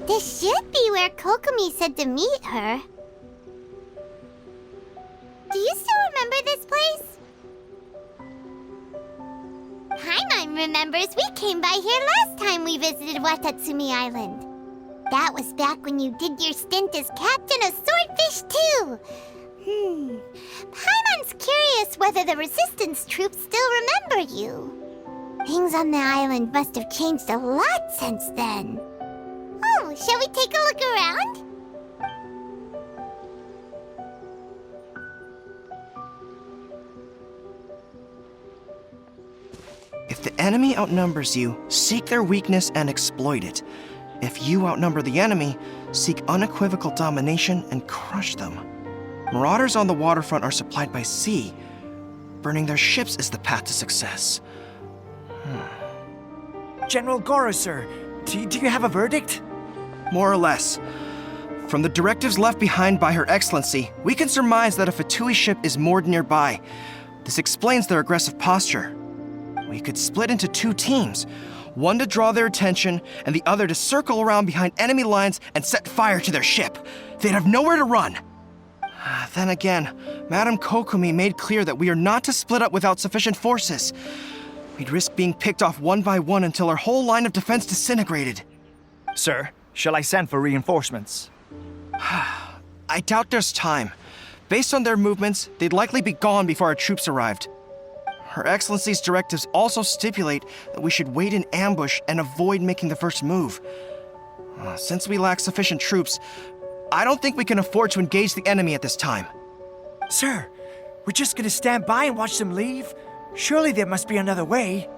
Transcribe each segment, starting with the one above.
This should be where Kokomi said to meet her. Do you still remember this place? Paimon remembers we came by here last time we visited Watatsumi Island. That was back when you did your stint as captain of Swordfish too. Paimon's curious whether the resistance troops still remember you. Things on the island must have changed a lot since then. Oh, shall we take a look around? If the enemy outnumbers you, seek their weakness and exploit it. If you outnumber the enemy, seek unequivocal domination and crush them. Marauders on the waterfront are supplied by sea. Burning their ships is the path to success. General Goro, sir, do you have a verdict? More or less. From the directives left behind by Her Excellency, we can surmise that a Fatui ship is moored nearby. This explains their aggressive posture. We could split into two teams, one to draw their attention and the other to circle around behind enemy lines and set fire to their ship. They'd have nowhere to run. Then again, Madame Kokomi made clear that we are not to split up without sufficient forces. We'd risk being picked off one by one until our whole line of defense disintegrated. Sir, shall I send for reinforcements? I doubt there's time. Based on their movements, they'd likely be gone before our troops arrived. Her Excellency's directives also stipulate that we should wait in ambush and avoid making the first move. Since we lack sufficient troops, I don't think we can afford to engage the enemy at this time. Sir, we're just gonna stand by and watch them leave? Surely there must be another way.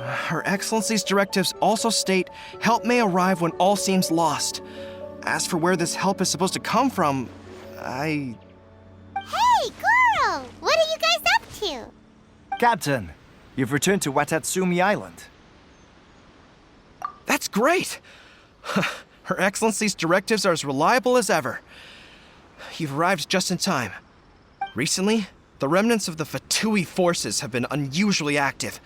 Her Excellency's directives also state help may arrive when all seems lost. As for where this help is supposed to come from, Hey, Goro! What are you guys up to? Captain, you've returned to Watatsumi Island. That's great! Her Excellency's directives are as reliable as ever. You've arrived just in time. Recently, the remnants of the Fatui forces have been unusually active.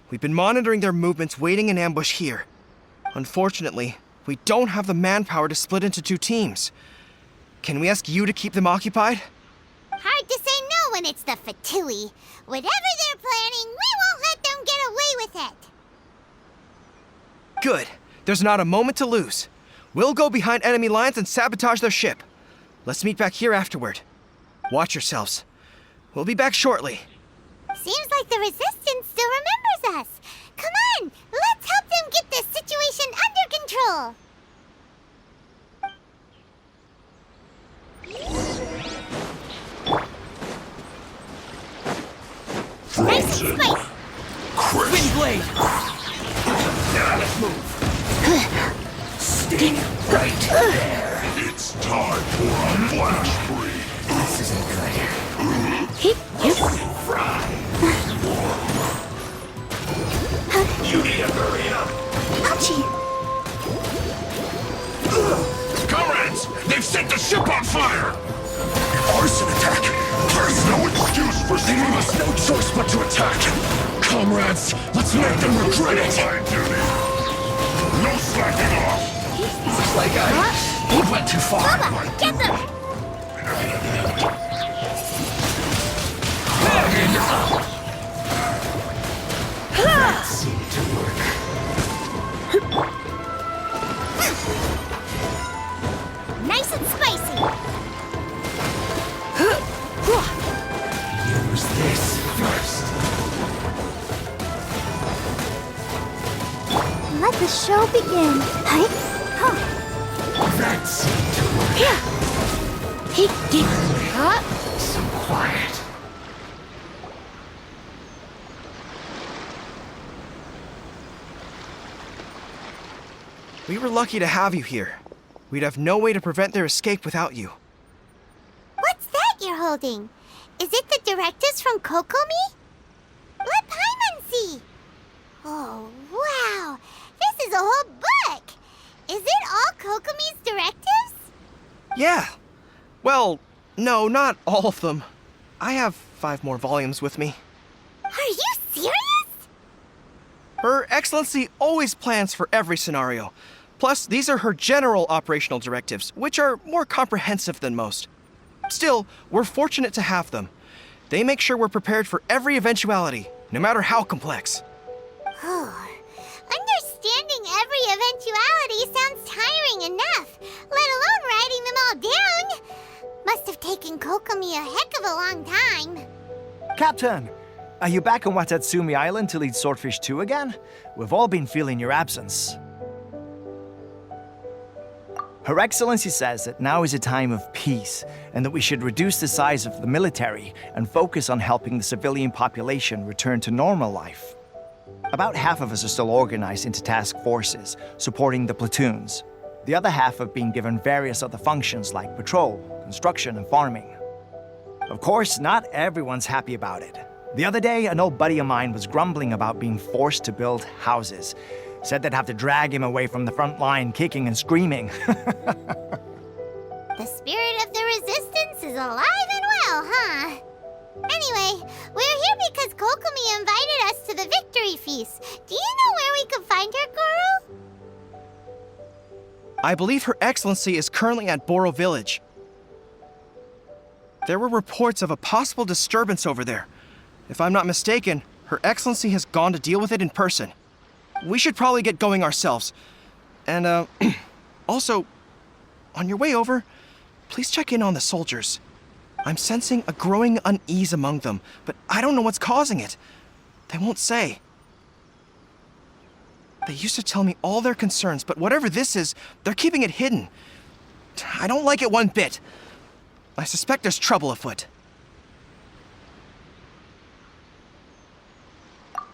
We've been monitoring their movements, waiting in ambush here. Unfortunately, we don't have the manpower to split into two teams. Can we ask you to keep them occupied? Hard to say no when it's the Fatui. Whatever they're planning, we won't let them get away with it. Good. There's not a moment to lose. We'll go behind enemy lines and sabotage their ship. Let's meet back here afterward. Watch yourselves. We'll be back shortly. Seems like the Resistance still remembers us. Come on, let's help them get this situation under control. Nice and spicy. Windblade! Let's move. Stay right there. It's time for a flash break. This isn't good. Fry. You need to hurry up. Ouchie. Comrades, they've set the ship on fire. Arson attack. There's no excuse for speed. They leave us no choice but to attack. Comrades, let's make them regret it. Line duty. No slacking off. Looks like I went too far. Bubba, get them! That seemed to work. Nice and spicy. Use this first. Let the show begin. That seemed to work. So quiet. We were lucky to have you here. We'd have no way to prevent their escape without you. What's that you're holding? Is it the directives from Kokomi? Let Paimon see. Oh, wow. This is a whole book. Is it all Kokomi's directives? Yeah. Well, no, not all of them. I have 5 more volumes with me. Are you serious? Her Excellency always plans for every scenario, Plus, these are her general operational directives, which are more comprehensive than most. Still, we're fortunate to have them. They make sure we're prepared for every eventuality, no matter how complex. Understanding every eventuality sounds tiring enough, let alone writing them all down. Must have taken Kokomi a heck of a long time. Captain, are you back on Watatsumi Island to lead Swordfish 2 again? We've all been feeling your absence. Her Excellency says that now is a time of peace, and that we should reduce the size of the military and focus on helping the civilian population return to normal life. About half of us are still organized into task forces, supporting the platoons. The other half have been given various other functions like patrol, construction, and farming. Of course, not everyone's happy about it. The other day, an old buddy of mine was grumbling about being forced to build houses. Said they'd have to drag him away from the front line, kicking and screaming. The spirit of the resistance is alive and well, huh? Anyway, we're here because Kokomi invited us to the victory feast. Do you know where we could find her, Goro? I believe Her Excellency is currently at Boro Village. There were reports of a possible disturbance over there. If I'm not mistaken, Her Excellency has gone to deal with it in person. We should probably get going ourselves. And, also, on your way over, please check in on the soldiers. I'm sensing a growing unease among them, but I don't know what's causing it. They won't say. They used to tell me all their concerns, but whatever this is, they're keeping it hidden. I don't like it one bit. I suspect there's trouble afoot.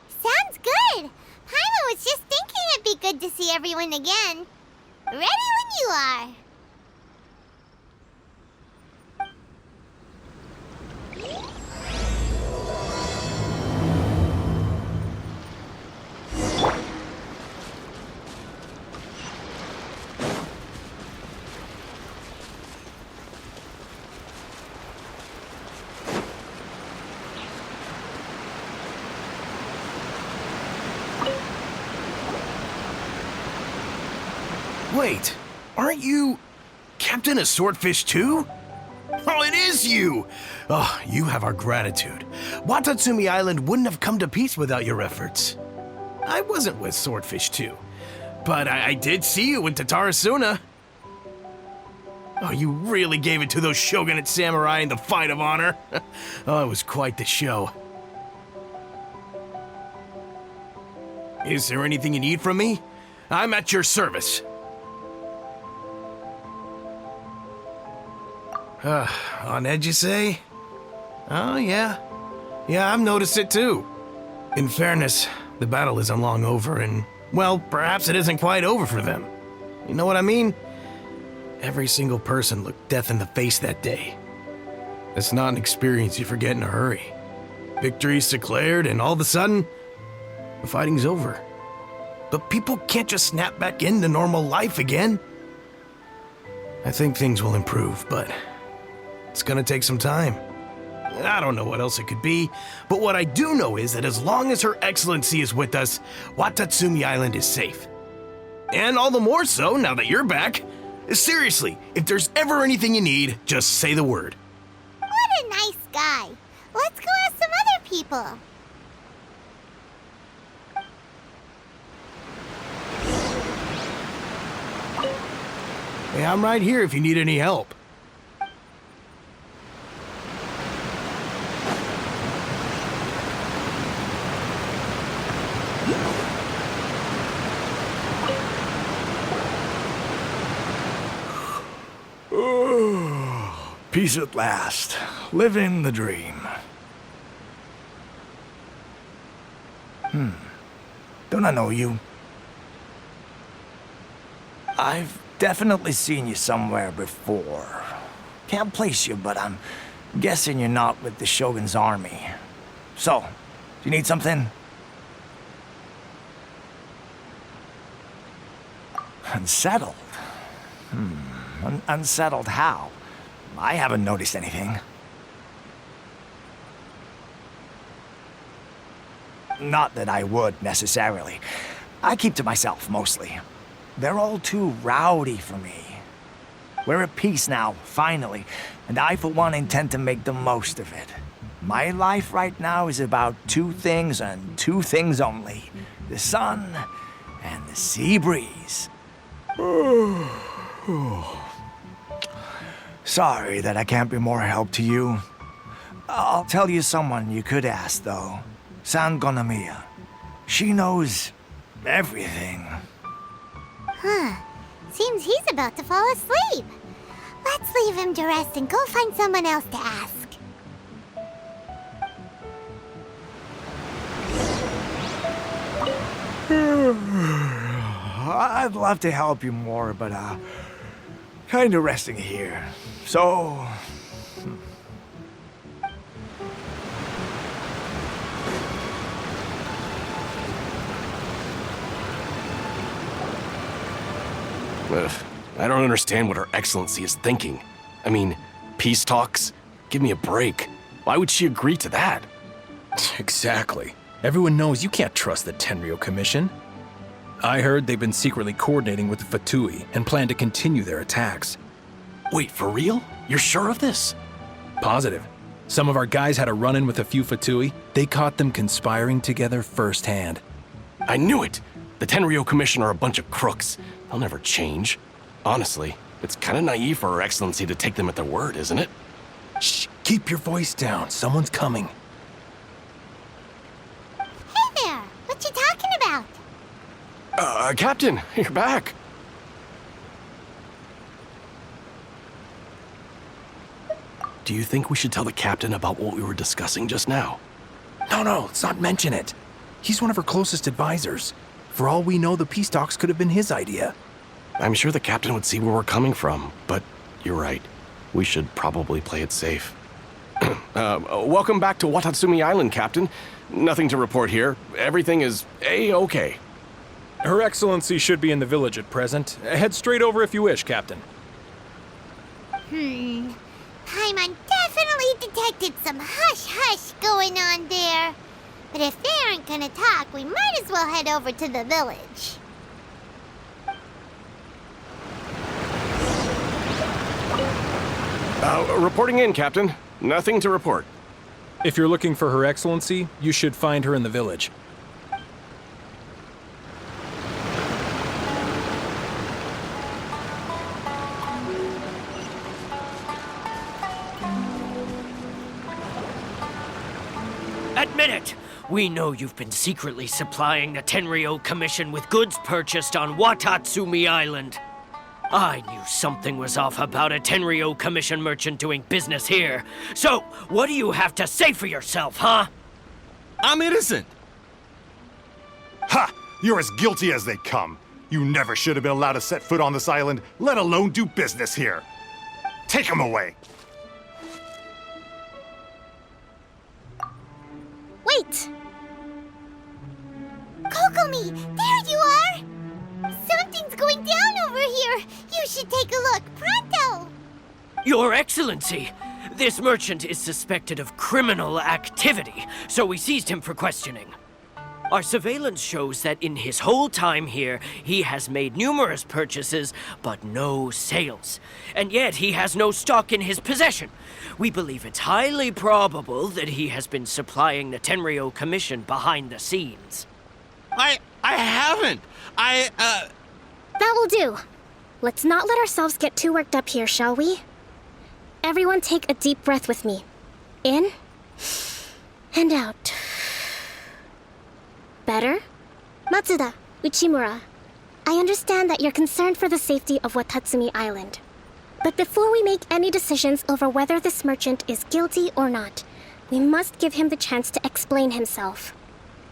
Sounds good. Paimon was just thinking it'd be good to see everyone again. Ready when you are. Wait, aren't you Captain of Swordfish 2? Oh, it is you! Oh, you have our gratitude. Watatsumi Island wouldn't have come to peace without your efforts. I wasn't with Swordfish 2, but I did see you with Tatarasuna. Oh, you really gave it to those Shogunate samurai in the fight of honor. Oh, it was quite the show. Is there anything you need from me? I'm at your service. On edge, you say? Oh, yeah. Yeah, I've noticed it too. In fairness, the battle isn't long over, and, well, perhaps it isn't quite over for them. You know what I mean? Every single person looked death in the face that day. It's not an experience you forget in a hurry. Victory's declared, and all of a sudden, the fighting's over. But people can't just snap back into normal life again. I think things will improve, but it's gonna take some time. I don't know what else it could be, but what I do know is that as long as Her Excellency is with us, Watatsumi Island is safe. And all the more so now that you're back. Seriously, if there's ever anything you need, just say the word. What a nice guy. Let's go ask some other people. Hey, I'm right here if you need any help. Peace at last. Living the dream. Don't I know you? I've definitely seen you somewhere before. Can't place you, but I'm guessing you're not with the Shogun's army. So, do you need something? Unsettled? Unsettled how? I haven't noticed anything. Not that I would, necessarily. I keep to myself, mostly. They're all too rowdy for me. We're at peace now, finally, and I for one intend to make the most of it. My life right now is about two things and two things only. The sun and the sea breeze. Sorry that I can't be more help to you. I'll tell you someone you could ask, though. San Gonamiya. She knows everything. Huh. Seems he's about to fall asleep. Let's leave him to rest and go find someone else to ask. I'd love to help you more, but, kinda resting here. So... Ugh, I don't understand what Her Excellency is thinking. I mean, peace talks? Give me a break. Why would she agree to that? Exactly. Everyone knows you can't trust the Tenryo Commission. I heard they've been secretly coordinating with the Fatui and plan to continue their attacks. Wait, for real? You're sure of this? Positive. Some of our guys had a run-in with a few Fatui. They caught them conspiring together firsthand. I knew it! The Tenryo Commission are a bunch of crooks. They'll never change. Honestly, it's kind of naive for Her Excellency to take them at their word, isn't it? Shh, keep your voice down. Someone's coming. Hey there! What you talking about? Captain, you're back. Do you think we should tell the captain about what we were discussing just now? No, let's not mention it. He's one of her closest advisors. For all we know, the peace talks could have been his idea. I'm sure the captain would see where we're coming from, but you're right. We should probably play it safe. Welcome back to Watatsumi Island, Captain. Nothing to report here. Everything is A-okay. Her Excellency should be in the village at present. Head straight over if you wish, Captain. Paimon definitely detected some hush-hush going on there. But if they aren't gonna talk, we might as well head over to the village. Reporting in, Captain. Nothing to report. If you're looking for Her Excellency, you should find her in the village. Admit it! We know you've been secretly supplying the Tenryo Commission with goods purchased on Watatsumi Island. I knew something was off about a Tenryo Commission merchant doing business here. So, what do you have to say for yourself, huh? I'm innocent! Ha! You're as guilty as they come. You never should have been allowed to set foot on this island, let alone do business here. Take him away! Wait! Kokomi, there you are! Something's going down over here! You should take a look, pronto! Your Excellency! This merchant is suspected of criminal activity, so we seized him for questioning. Our surveillance shows that in his whole time here, he has made numerous purchases, but no sales. And yet he has no stock in his possession. We believe it's highly probable that he has been supplying the Tenryo Commission behind the scenes. I haven't! That will do. Let's not let ourselves get too worked up here, shall we? Everyone take a deep breath with me. In and out. Better? Matsuda, Uchimura, I understand that you're concerned for the safety of Watatsumi Island. But before we make any decisions over whether this merchant is guilty or not, we must give him the chance to explain himself.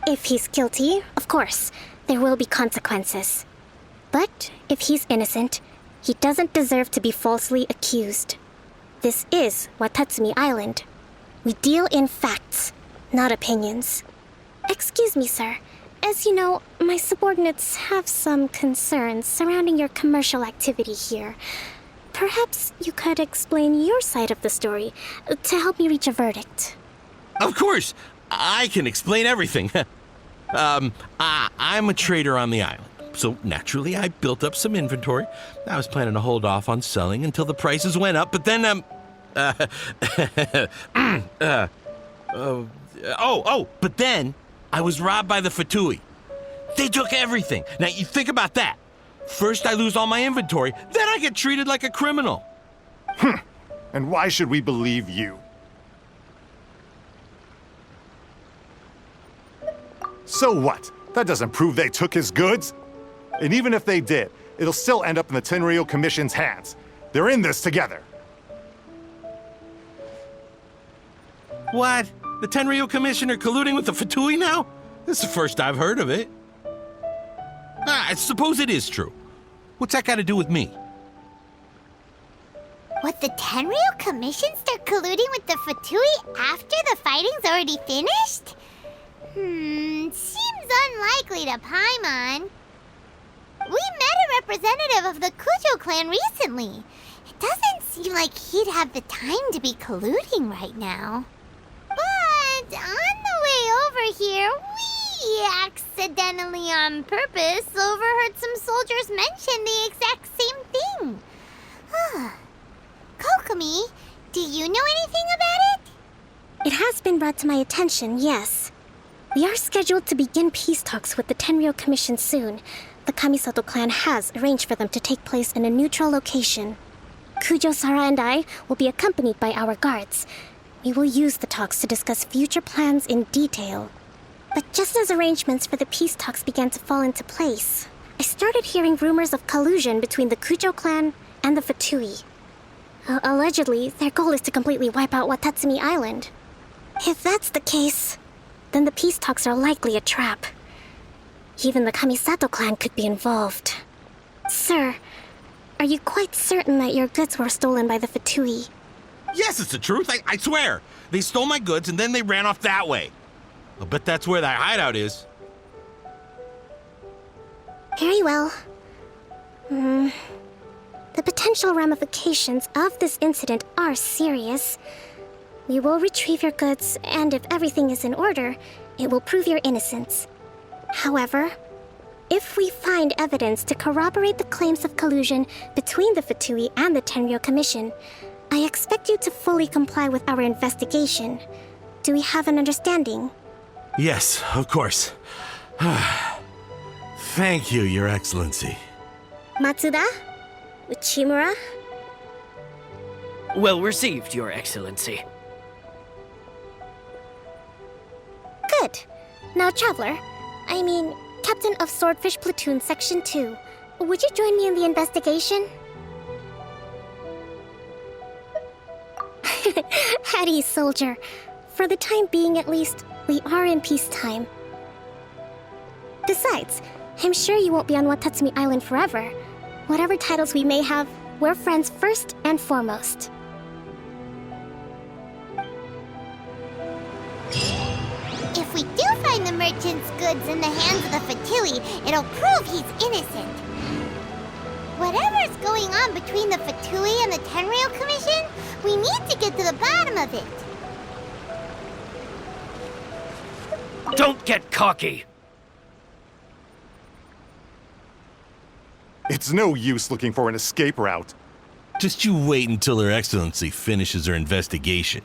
If he's guilty, of course, there will be consequences. But if he's innocent, he doesn't deserve to be falsely accused. This is Watatsumi Island. We deal in facts, not opinions. Excuse me, sir. As you know, my subordinates have some concerns surrounding your commercial activity here. Perhaps you could explain your side of the story to help me reach a verdict. Of course! I can explain everything. I'm a trader on the island. So naturally, I built up some inventory. I was planning to hold off on selling until the prices went up, but then, but then I was robbed by the Fatui. They took everything. Now, you think about that. First, I lose all my inventory, then I get treated like a criminal. And why should we believe you? So what? That doesn't prove they took his goods. And even if they did, it'll still end up in the Tenryou Commission's hands. They're in this together. What? The Tenryou Commission are colluding with the Fatui now? This is the first I've heard of it. I suppose it is true. What's that got to do with me? Would the Tenryou Commission start colluding with the Fatui after the fighting's already finished? Seems unlikely to Paimon. We met a representative of the Kujo clan recently. It doesn't seem like he'd have the time to be colluding right now. But on the way over here, we accidentally on purpose overheard some soldiers mention the exact same thing. Kokomi, do you know anything about it? It has been brought to my attention, yes. We are scheduled to begin peace talks with the Tenryou Commission soon. The Kamisato clan has arranged for them to take place in a neutral location. Kujo-Sara and I will be accompanied by our guards. We will use the talks to discuss future plans in detail. But just as arrangements for the peace talks began to fall into place, I started hearing rumors of collusion between the Kujo clan and the Fatui. Allegedly, their goal is to completely wipe out Watatsumi Island. If that's the case, then the peace talks are likely a trap. Even the Kamisato clan could be involved. Sir, are you quite certain that your goods were stolen by the Fatui? Yes, it's the truth. I swear. They stole my goods and then they ran off that way. I'll bet that's where their hideout is. Very well. The potential ramifications of this incident are serious. We will retrieve your goods, and if everything is in order, it will prove your innocence. However, if we find evidence to corroborate the claims of collusion between the Fatui and the Tenryou Commission, I expect you to fully comply with our investigation. Do we have an understanding? Yes, of course. Thank you, Your Excellency. Matsuda? Uchimura? Well received, Your Excellency. Good. Now, Traveler, Captain of Swordfish Platoon Section 2, would you join me in the investigation? At ease, soldier. For the time being, at least, we are in peacetime. Besides, I'm sure you won't be on Watatsumi Island forever. Whatever titles we may have, we're friends first and foremost. If we do find the merchant's goods in the hands of the Fatui, it'll prove he's innocent. Whatever's going on between the Fatui and the Tenryou Commission, we need to get to the bottom of it. Don't get cocky! It's no use looking for an escape route. Just you wait until Her Excellency finishes her investigation.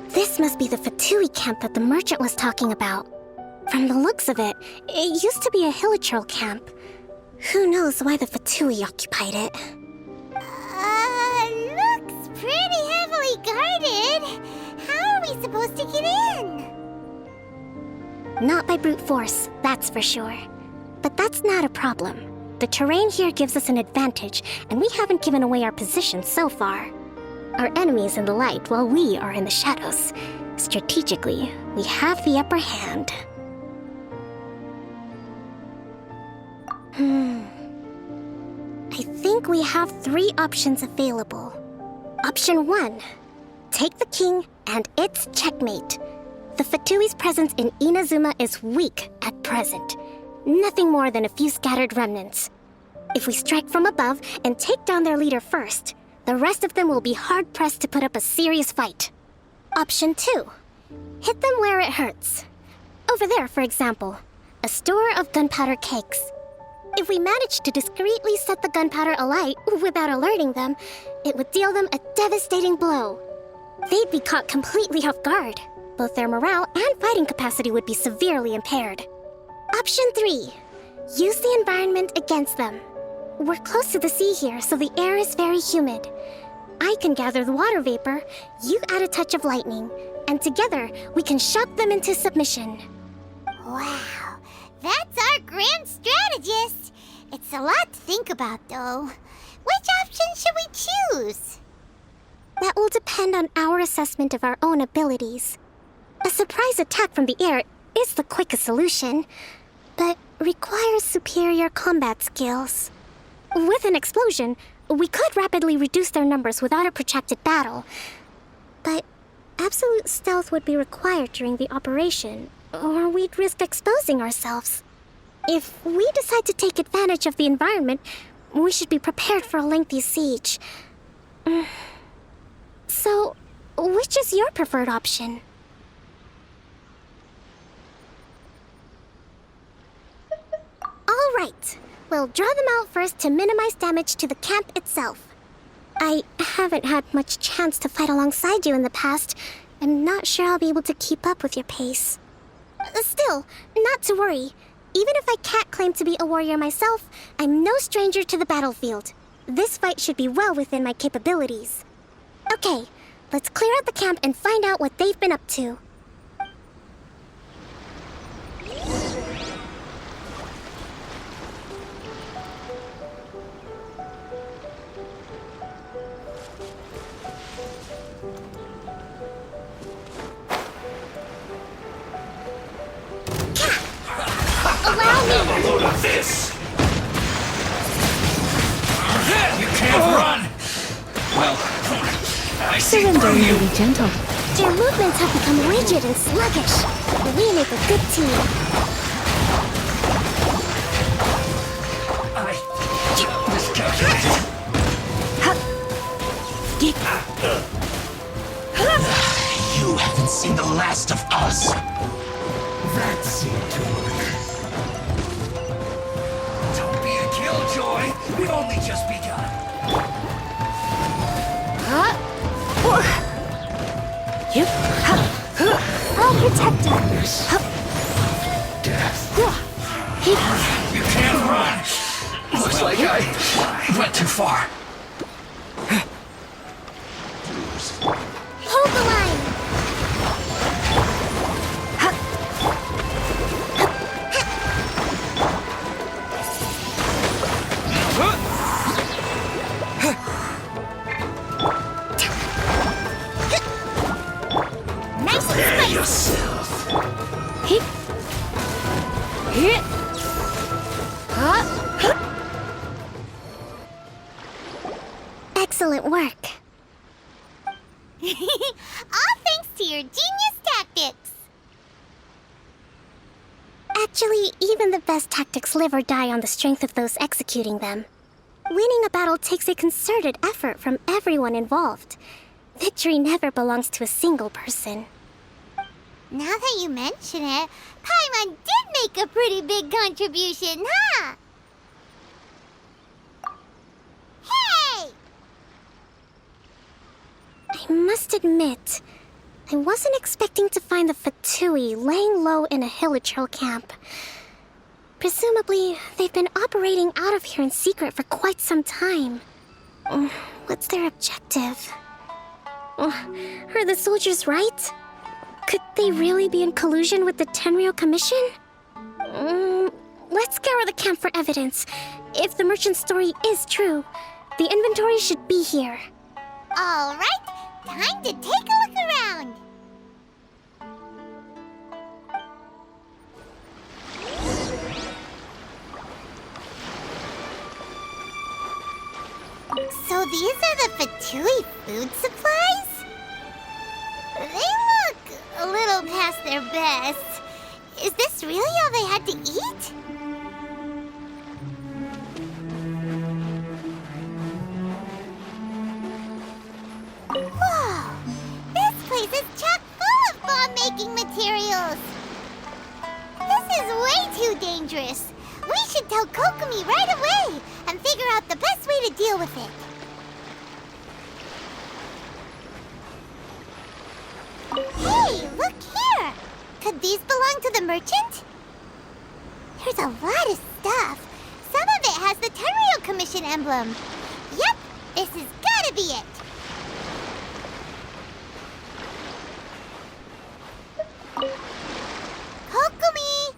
This must be the Fatui camp that the merchant was talking about. From the looks of it, it used to be a Hilichurl camp. Who knows why the Fatui occupied it? Looks pretty heavily guarded. How are we supposed to get in? Not by brute force, that's for sure. But that's not a problem. The terrain here gives us an advantage, and we haven't given away our position so far. Our enemy's in the light while we are in the shadows. Strategically, we have the upper hand. I think we have 3 options available. Option 1. Take the king and it's checkmate. The Fatui's presence in Inazuma is weak at present. Nothing more than a few scattered remnants. If we strike from above and take down their leader first, the rest of them will be hard-pressed to put up a serious fight. Option 2. Hit them where it hurts. Over there, for example, a store of gunpowder cakes. If we manage to discreetly set the gunpowder alight without alerting them, it would deal them a devastating blow. They'd be caught completely off guard. Both their morale and fighting capacity would be severely impaired. Option 3. Use the environment against them. We're close to the sea here, so the air is very humid. I can gather the water vapor, you add a touch of lightning, and together we can shock them into submission. Wow, that's our grand strategist. It's a lot to think about, though. Which option should we choose? That will depend on our assessment of our own abilities. A surprise attack from the air is the quickest solution, but requires superior combat skills. With an explosion, we could rapidly reduce their numbers without a protracted battle, but absolute stealth would be required during the operation, or we'd risk exposing ourselves. If we decide to take advantage of the environment, we should be prepared for a lengthy siege. So, which is your preferred option? All right. We'll draw them out first to minimize damage to the camp itself. I haven't had much chance to fight alongside you in the past. I'm not sure I'll be able to keep up with your pace. Still, not to worry. Even if I can't claim to be a warrior myself, I'm no stranger to the battlefield. This fight should be well within my capabilities. Okay, let's clear out the camp and find out what they've been up to. Load of this! You can't run! Well, I see Surrender through and you. be gentle. Their movements have become rigid and sluggish. We make a good team. I miscalculated. You haven't seen the last of us. That seemed to work. Don't be a killjoy. We've only just begun. I'll protect her. Death. You can't run. Looks like I went too far. Hold the line. Nice Prepare and yourself. Excellent work. all thanks to your genius tactics. Actually, even the best tactics live or die on the strength of those executing them. Winning a battle takes a concerted effort from everyone involved. Victory never belongs to a single person. Now that you mention it, Paimon did make a pretty big contribution, huh? Hey! I must admit, I wasn't expecting to find the Fatui laying low in a Hilichurl camp. Presumably, they've been operating out of here in secret for quite some time. What's their objective? Are the soldiers right? Could they really be in collusion with the Tenryou Commission? Let's scour the camp for evidence. If the merchant's story is true, the inventory should be here. All right, time to take a look around. So these are the Fatui food supplies? They look a little past their best. Is this really all they had to eat? Whoa! This place is chock full of bomb-making materials! This is way too dangerous! We should tell Kokomi right away and figure out the best way to deal with it. Hey, look here! Could these belong to the merchant? There's a lot of stuff. Some of it has the Tenryou Commission emblem. Yep, this has gotta be it. Kokomi!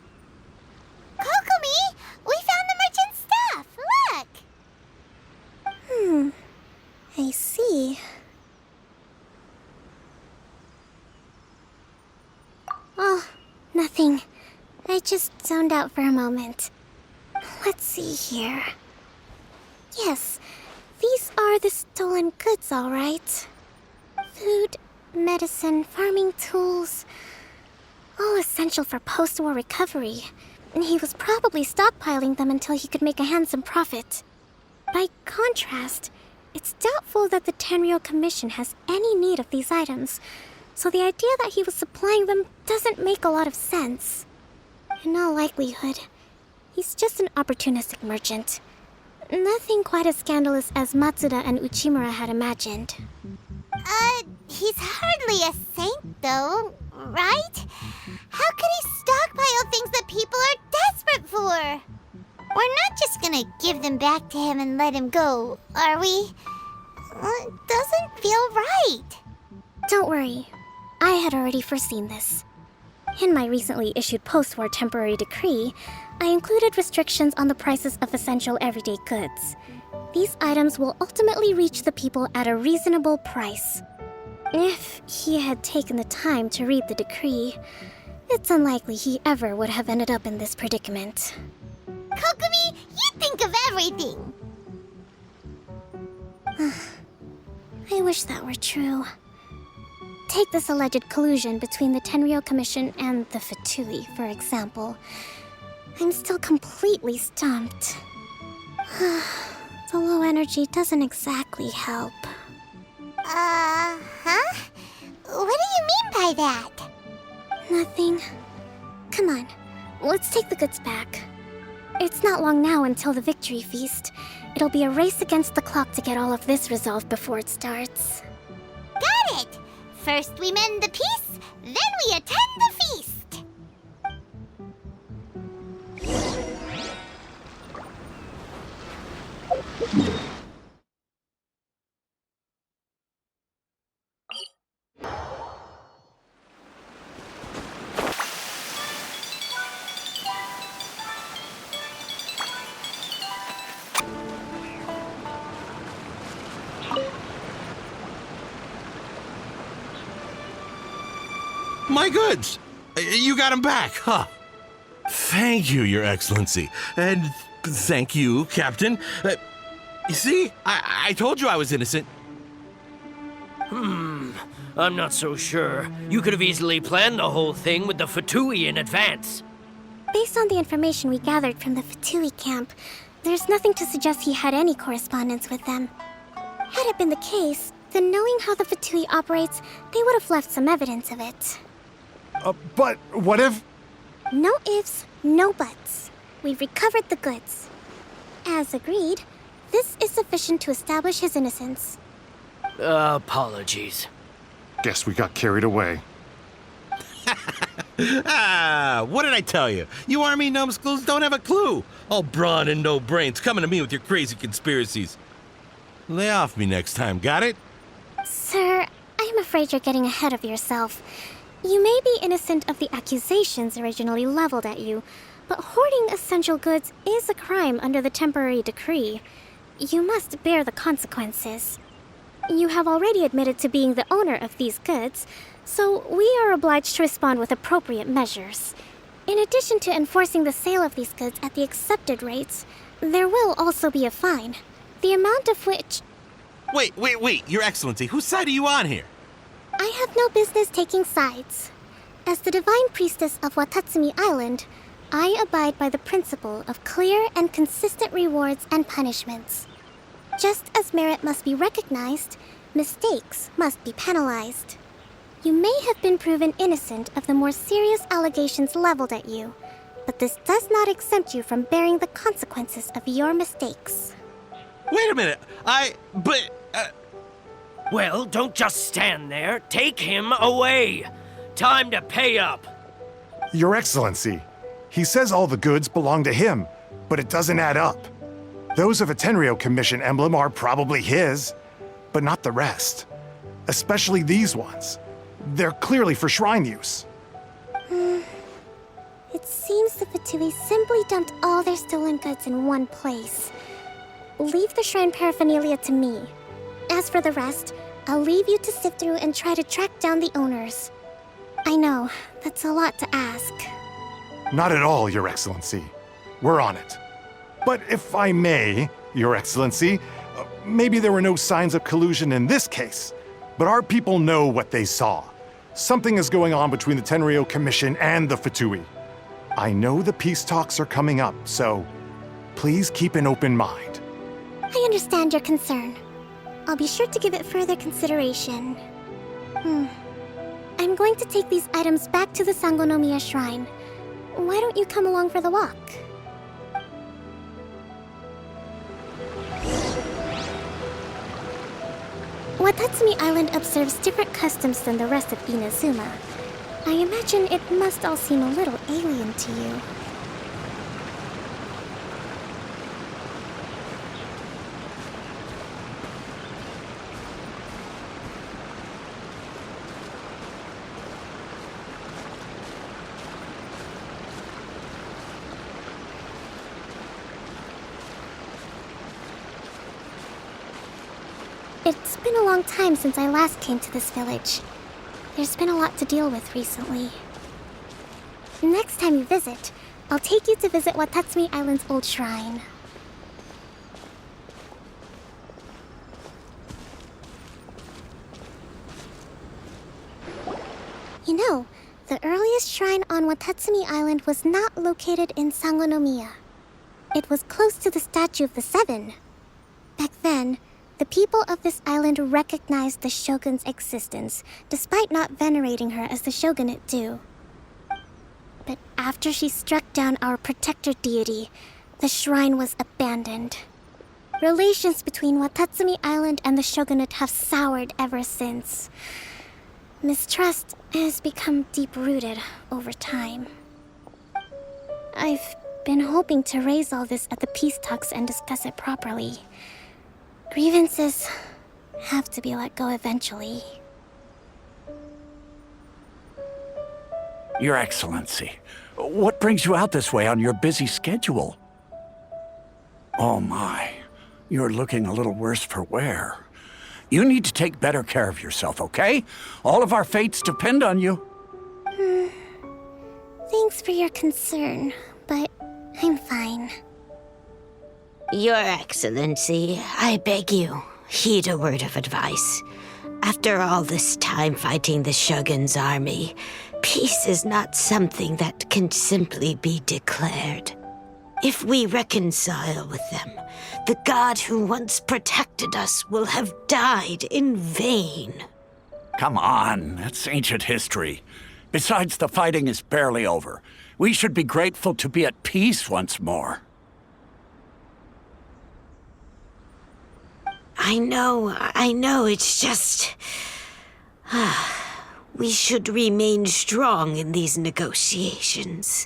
Kokomi! We found the merchant's stuff! Look! I see. Oh, nothing. I just zoned out for a moment. Let's see here. Yes, these are the stolen goods, all right. Food, medicine, farming tools. All essential for post-war recovery. And he was probably stockpiling them until he could make a handsome profit. By contrast, it's doubtful that the Tenryou Commission has any need of these items, so the idea that he was supplying them doesn't make a lot of sense. In all likelihood, he's just an opportunistic merchant. Nothing quite as scandalous as Matsuda and Uchimura had imagined. He's hardly a saint, though, right? How could he stockpile things that people are desperate for? We're not just gonna give them back to him and let him go, are we? It doesn't feel right. Don't worry. I had already foreseen this. In my recently issued post-war temporary decree, I included restrictions on the prices of essential everyday goods. These items will ultimately reach the people at a reasonable price. If he had taken the time to read the decree, it's unlikely he ever would have ended up in this predicament. Kokomi, you think of everything! I wish that were true. Take this alleged collusion between the Tenryou Commission and the Fatui, for example. I'm still completely stumped. The low energy doesn't exactly help. Huh? What do you mean by that? Nothing. Come on, let's take the goods back. It's not long now until the victory feast. It'll be a race against the clock to get all of this resolved before it starts. Got it! First we mend the peace, then we attend the feast! My goods! You got them back, huh? Thank you, Your Excellency. And thank you, Captain. You see, I told you I was innocent. I'm not so sure. You could have easily planned the whole thing with the Fatui in advance. Based on the information we gathered from the Fatui camp, there's nothing to suggest he had any correspondence with them. Had it been the case, then knowing how the Fatui operates, they would have left some evidence of it. But what if... No ifs, no buts. We've recovered the goods. As agreed, this is sufficient to establish his innocence. Apologies. Guess we got carried away. What did I tell you? You army numbskulls don't have a clue. All brawn and no brains coming to me with your crazy conspiracies. Lay off me next time, got it? Sir, I'm afraid you're getting ahead of yourself. You may be innocent of the accusations originally leveled at you, but hoarding essential goods is a crime under the temporary decree. You must bear the consequences. You have already admitted to being the owner of these goods, so we are obliged to respond with appropriate measures. In addition to enforcing the sale of these goods at the accepted rates, there will also be a fine, the amount of which... Wait, Your Excellency, whose side are you on here? I have no business taking sides. As the Divine Priestess of Watatsumi Island, I abide by the principle of clear and consistent rewards and punishments. Just as merit must be recognized, mistakes must be penalized. You may have been proven innocent of the more serious allegations leveled at you, but this does not exempt you from bearing the consequences of your mistakes. Wait a minute. Well, don't just stand there. Take him away. Time to pay up. Your Excellency, he says all the goods belong to him, but it doesn't add up. Those of a Tenryo Commission emblem are probably his, but not the rest. Especially these ones. They're clearly for shrine use. It seems the Fatui simply dumped all their stolen goods in one place. Leave the shrine paraphernalia to me. As for the rest, I'll leave you to sift through and try to track down the owners. I know, that's a lot to ask. Not at all, Your Excellency. We're on it. But if I may, Your Excellency, maybe there were no signs of collusion in this case, but our people know what they saw. Something is going on between the Tenryo Commission and the Fatui. I know the peace talks are coming up, so please keep an open mind. I understand your concern. I'll be sure to give it further consideration. I'm going to take these items back to the Sangonomiya Shrine. Why don't you come along for the walk? Watatsumi Island observes different customs than the rest of Inazuma. I imagine it must all seem a little alien to you. It's been a long time since I last came to this village. There's been a lot to deal with recently. Next time you visit, I'll take you to visit Watatsumi Island's old shrine. You know, the earliest shrine on Watatsumi Island was not located in Sangonomiya. It was close to the Statue of the Seven. Back then, the people of this island recognized the shogun's existence, despite not venerating her as the shogunate do. But after she struck down our protector deity, the shrine was abandoned. Relations between Watatsumi Island and the shogunate have soured ever since. Mistrust has become deep-rooted over time. I've been hoping to raise all this at the peace talks and discuss it properly. Grievances have to be let go eventually. Your Excellency, what brings you out this way on your busy schedule? Oh my, you're looking a little worse for wear. You need to take better care of yourself, okay? All of our fates depend on you. Thanks for your concern, but I'm fine. Your Excellency, I beg you, heed a word of advice. After all this time fighting the Shogun's army, peace is not something that can simply be declared. If we reconcile with them, the god who once protected us will have died in vain. Come on, that's ancient history. Besides, the fighting is barely over. We should be grateful to be at peace once more. I know, it's just... we should remain strong in these negotiations.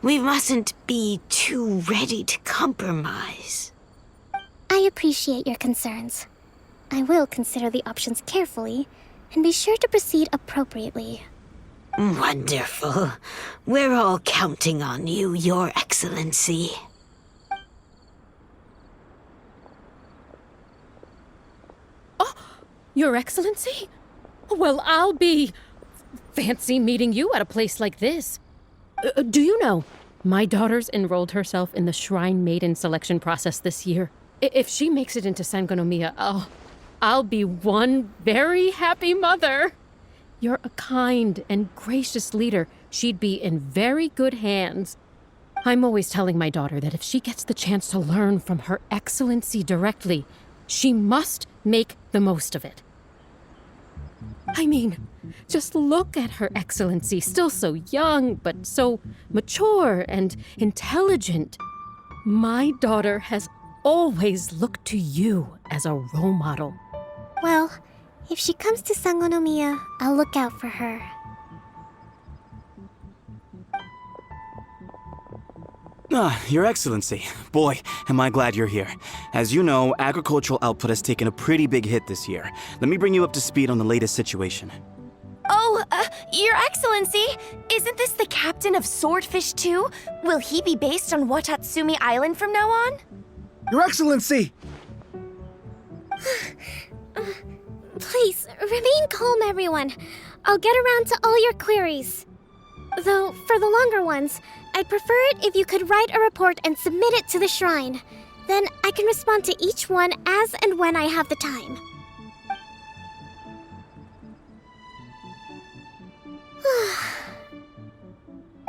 We mustn't be too ready to compromise. I appreciate your concerns. I will consider the options carefully, and be sure to proceed appropriately. Wonderful. We're all counting on you, Your Excellency. Your Excellency? Well, I'll be... fancy meeting you at a place like this. Do you know, my daughter's enrolled herself in the Shrine Maiden selection process this year. If she makes it into Sangonomiya, I'll be one very happy mother. You're a kind and gracious leader. She'd be in very good hands. I'm always telling my daughter that if she gets the chance to learn from Her Excellency directly, she must make the most of it. I mean, just look at Her Excellency, still so young, but so mature and intelligent. My daughter has always looked to you as a role model. Well, if she comes to Sangonomiya, I'll look out for her. Your Excellency. Boy, am I glad you're here. As you know, agricultural output has taken a pretty big hit this year. Let me bring you up to speed on the latest situation. Oh, Your Excellency, isn't this the captain of Swordfish 2? Will he be based on Watatsumi Island from now on? Your Excellency! Please, remain calm, everyone. I'll get around to all your queries. Though, for the longer ones, I'd prefer it if you could write a report and submit it to the shrine. Then I can respond to each one as and when I have the time.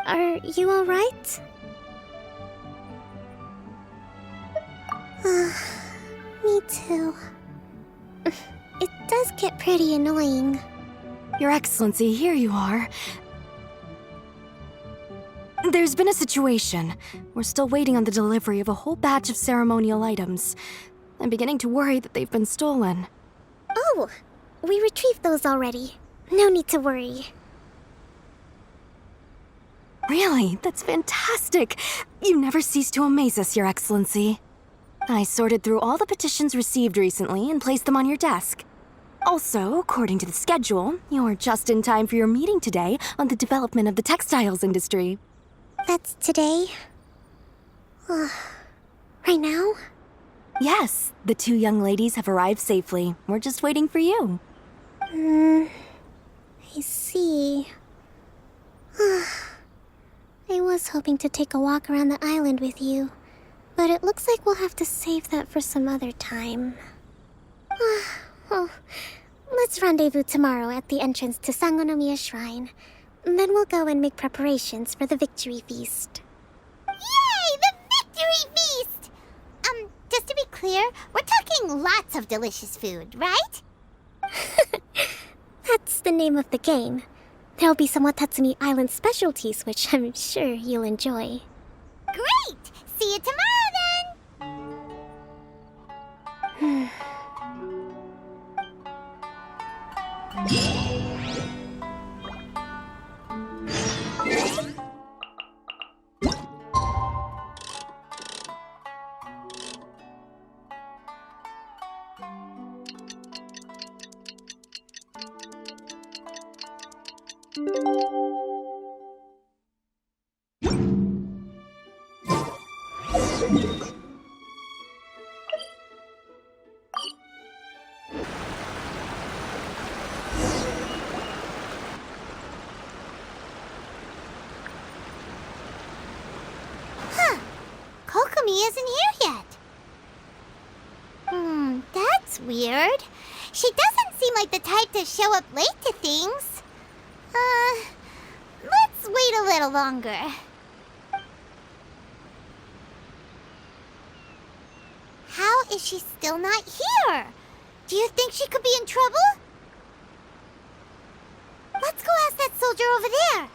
Are you alright? Me too. It does get pretty annoying. Your Excellency, here you are. There's been a situation. We're still waiting on the delivery of a whole batch of ceremonial items. I'm beginning to worry that they've been stolen. Oh, we retrieved those already. No need to worry. Really? That's fantastic. You never cease to amaze us, Your Excellency. I sorted through all the petitions received recently and placed them on your desk. Also, according to the schedule, you're just in time for your meeting today on the development of the textiles industry. That's today? Right now? Yes, the two young ladies have arrived safely. We're just waiting for you. I see. I was hoping to take a walk around the island with you, but it looks like we'll have to save that for some other time. Well, let's rendezvous tomorrow at the entrance to Sangonomiya Shrine. Then we'll go and make preparations for the victory feast. Yay! The victory feast! Just to be clear, we're talking lots of delicious food, right? That's the name of the game. There'll be some Watatsumi Island specialties, which I'm sure you'll enjoy. Great! See you tomorrow then! Kokomi isn't here yet. That's weird. She doesn't seem like the type to show up late to things. Let's wait a little longer. How is she still not here? Do you think she could be in trouble? Let's go ask that soldier over there.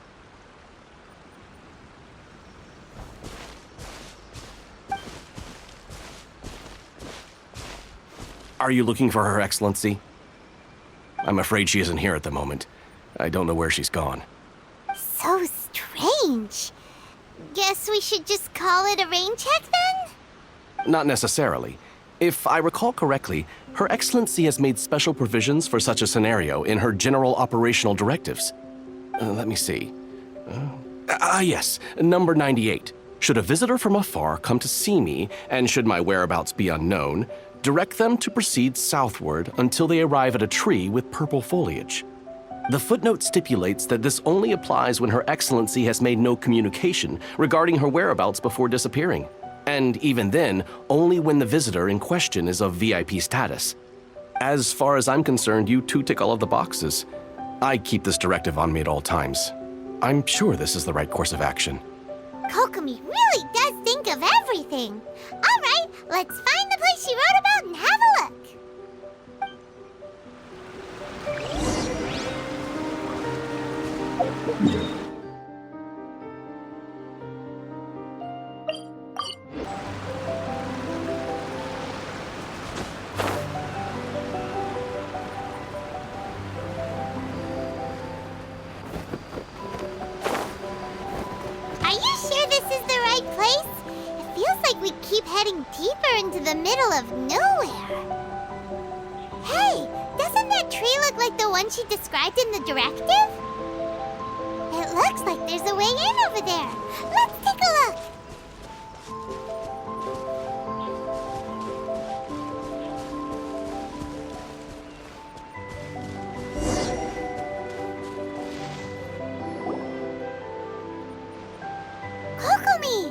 Are you looking for Her Excellency? I'm afraid she isn't here at the moment. I don't know where she's gone. So strange. Guess we should just call it a rain check then? Not necessarily. If I recall correctly, Her Excellency has made special provisions for such a scenario in her general operational directives. Let me see. Yes, number 98. Should a visitor from afar come to see me, and should my whereabouts be unknown, direct them to proceed southward until they arrive at a tree with purple foliage. The footnote stipulates that this only applies when Her Excellency has made no communication regarding her whereabouts before disappearing. And even then, only when the visitor in question is of VIP status. As far as I'm concerned, you two tick all of the boxes. I keep this directive on me at all times. I'm sure this is the right course of action. Kokomi really does think of everything. All right, let's find the place she wrote about and have a look. Are you sure this is the right place? It feels like we keep heading deeper into the middle of nowhere. Hey, doesn't that tree look like the one she described in the directive? It looks like there's a way in over there. Let's take a look. Kokomi!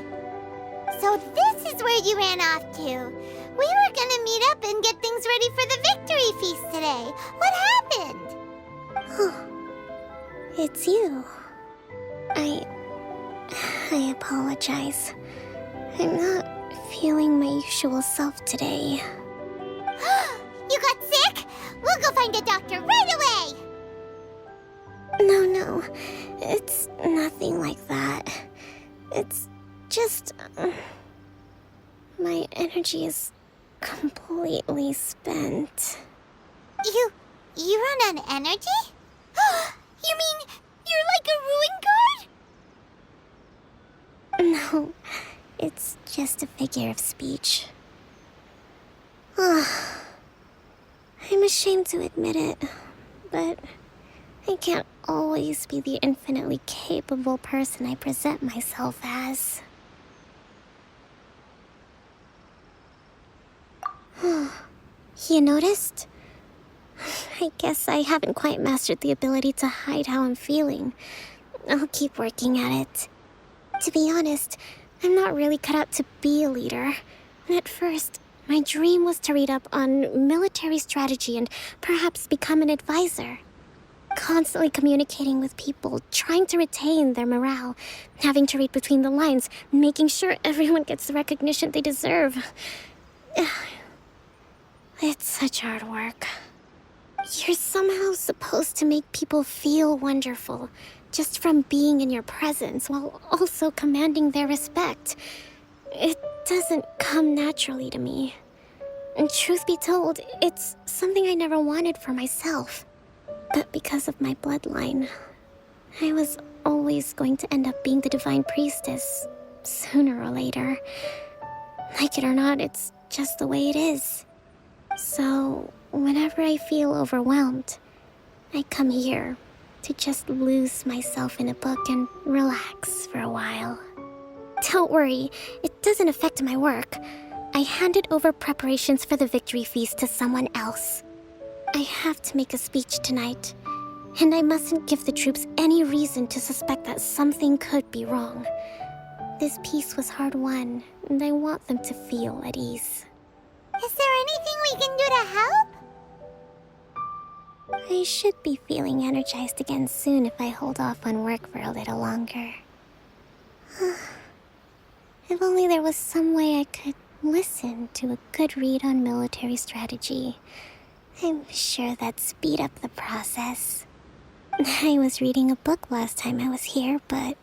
So this is where you ran off to. We were gonna meet up and get things ready for the victory feast today. What happened? It's you. I apologize. I'm not feeling my usual self today. You got sick? We'll go find a doctor right away! No, it's nothing like that. It's just... my energy is completely spent. You run on energy? You mean you're like a ruin guard? No, it's just a figure of speech. I'm ashamed to admit it, but I can't always be the infinitely capable person I present myself as. You noticed? I guess I haven't quite mastered the ability to hide how I'm feeling. I'll keep working at it. To be honest, I'm not really cut out to be a leader. At first, my dream was to read up on military strategy and perhaps become an advisor. Constantly communicating with people, trying to retain their morale, having to read between the lines, making sure everyone gets the recognition they deserve. It's such hard work. You're somehow supposed to make people feel wonderful, just from being in your presence, while also commanding their respect. It doesn't come naturally to me. And truth be told, it's something I never wanted for myself. But because of my bloodline, I was always going to end up being the Divine Priestess, sooner or later. Like it or not, it's just the way it is. So, whenever I feel overwhelmed, I come here to just lose myself in a book and relax for a while. Don't worry, it doesn't affect my work. I handed over preparations for the victory feast to someone else. I have to make a speech tonight, and I mustn't give the troops any reason to suspect that something could be wrong. This peace was hard-won, and I want them to feel at ease. Is there anything we can do to help? I should be feeling energized again soon if I hold off on work for a little longer. If only there was some way I could listen to a good read on military strategy. I'm sure that'd speed up the process. I was reading a book last time I was here, but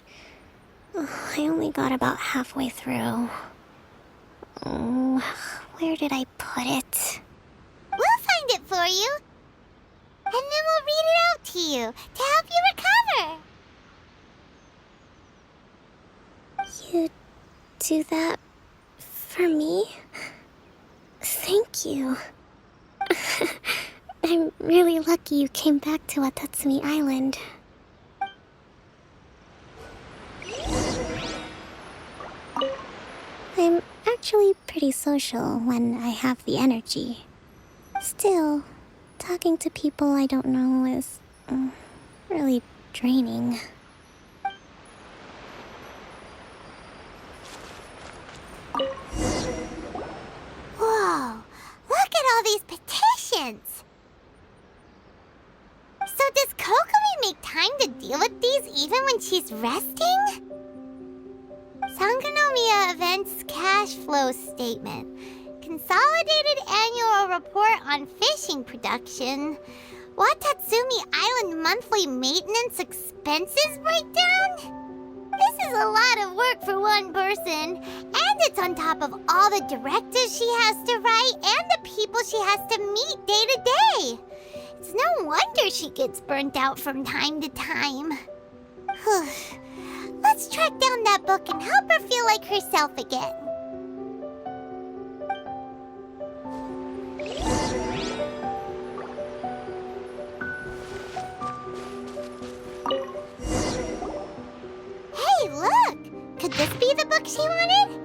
I only got about halfway through. Where did I put it? We'll find it for you. And then we'll read it out to you to help you recover. You do that for me? Thank you. I'm really lucky you came back to Watatsumi Island. I'm actually pretty social when I have the energy. Still, talking to people I don't know is really draining. Whoa, look at all these petitions. So does Kokomi make time to deal with these even when she's resting? Sangonomiya Events Cash Flow Statement. Consolidated Annual Report on Fishing Production. Watatsumi Island Monthly Maintenance Expenses Breakdown? This is a lot of work for one person, and it's on top of all the directives she has to write and the people she has to meet day to day. It's no wonder she gets burnt out from time to time. Let's track down that book and help her feel like herself again. Hey, look! Could this be the book she wanted?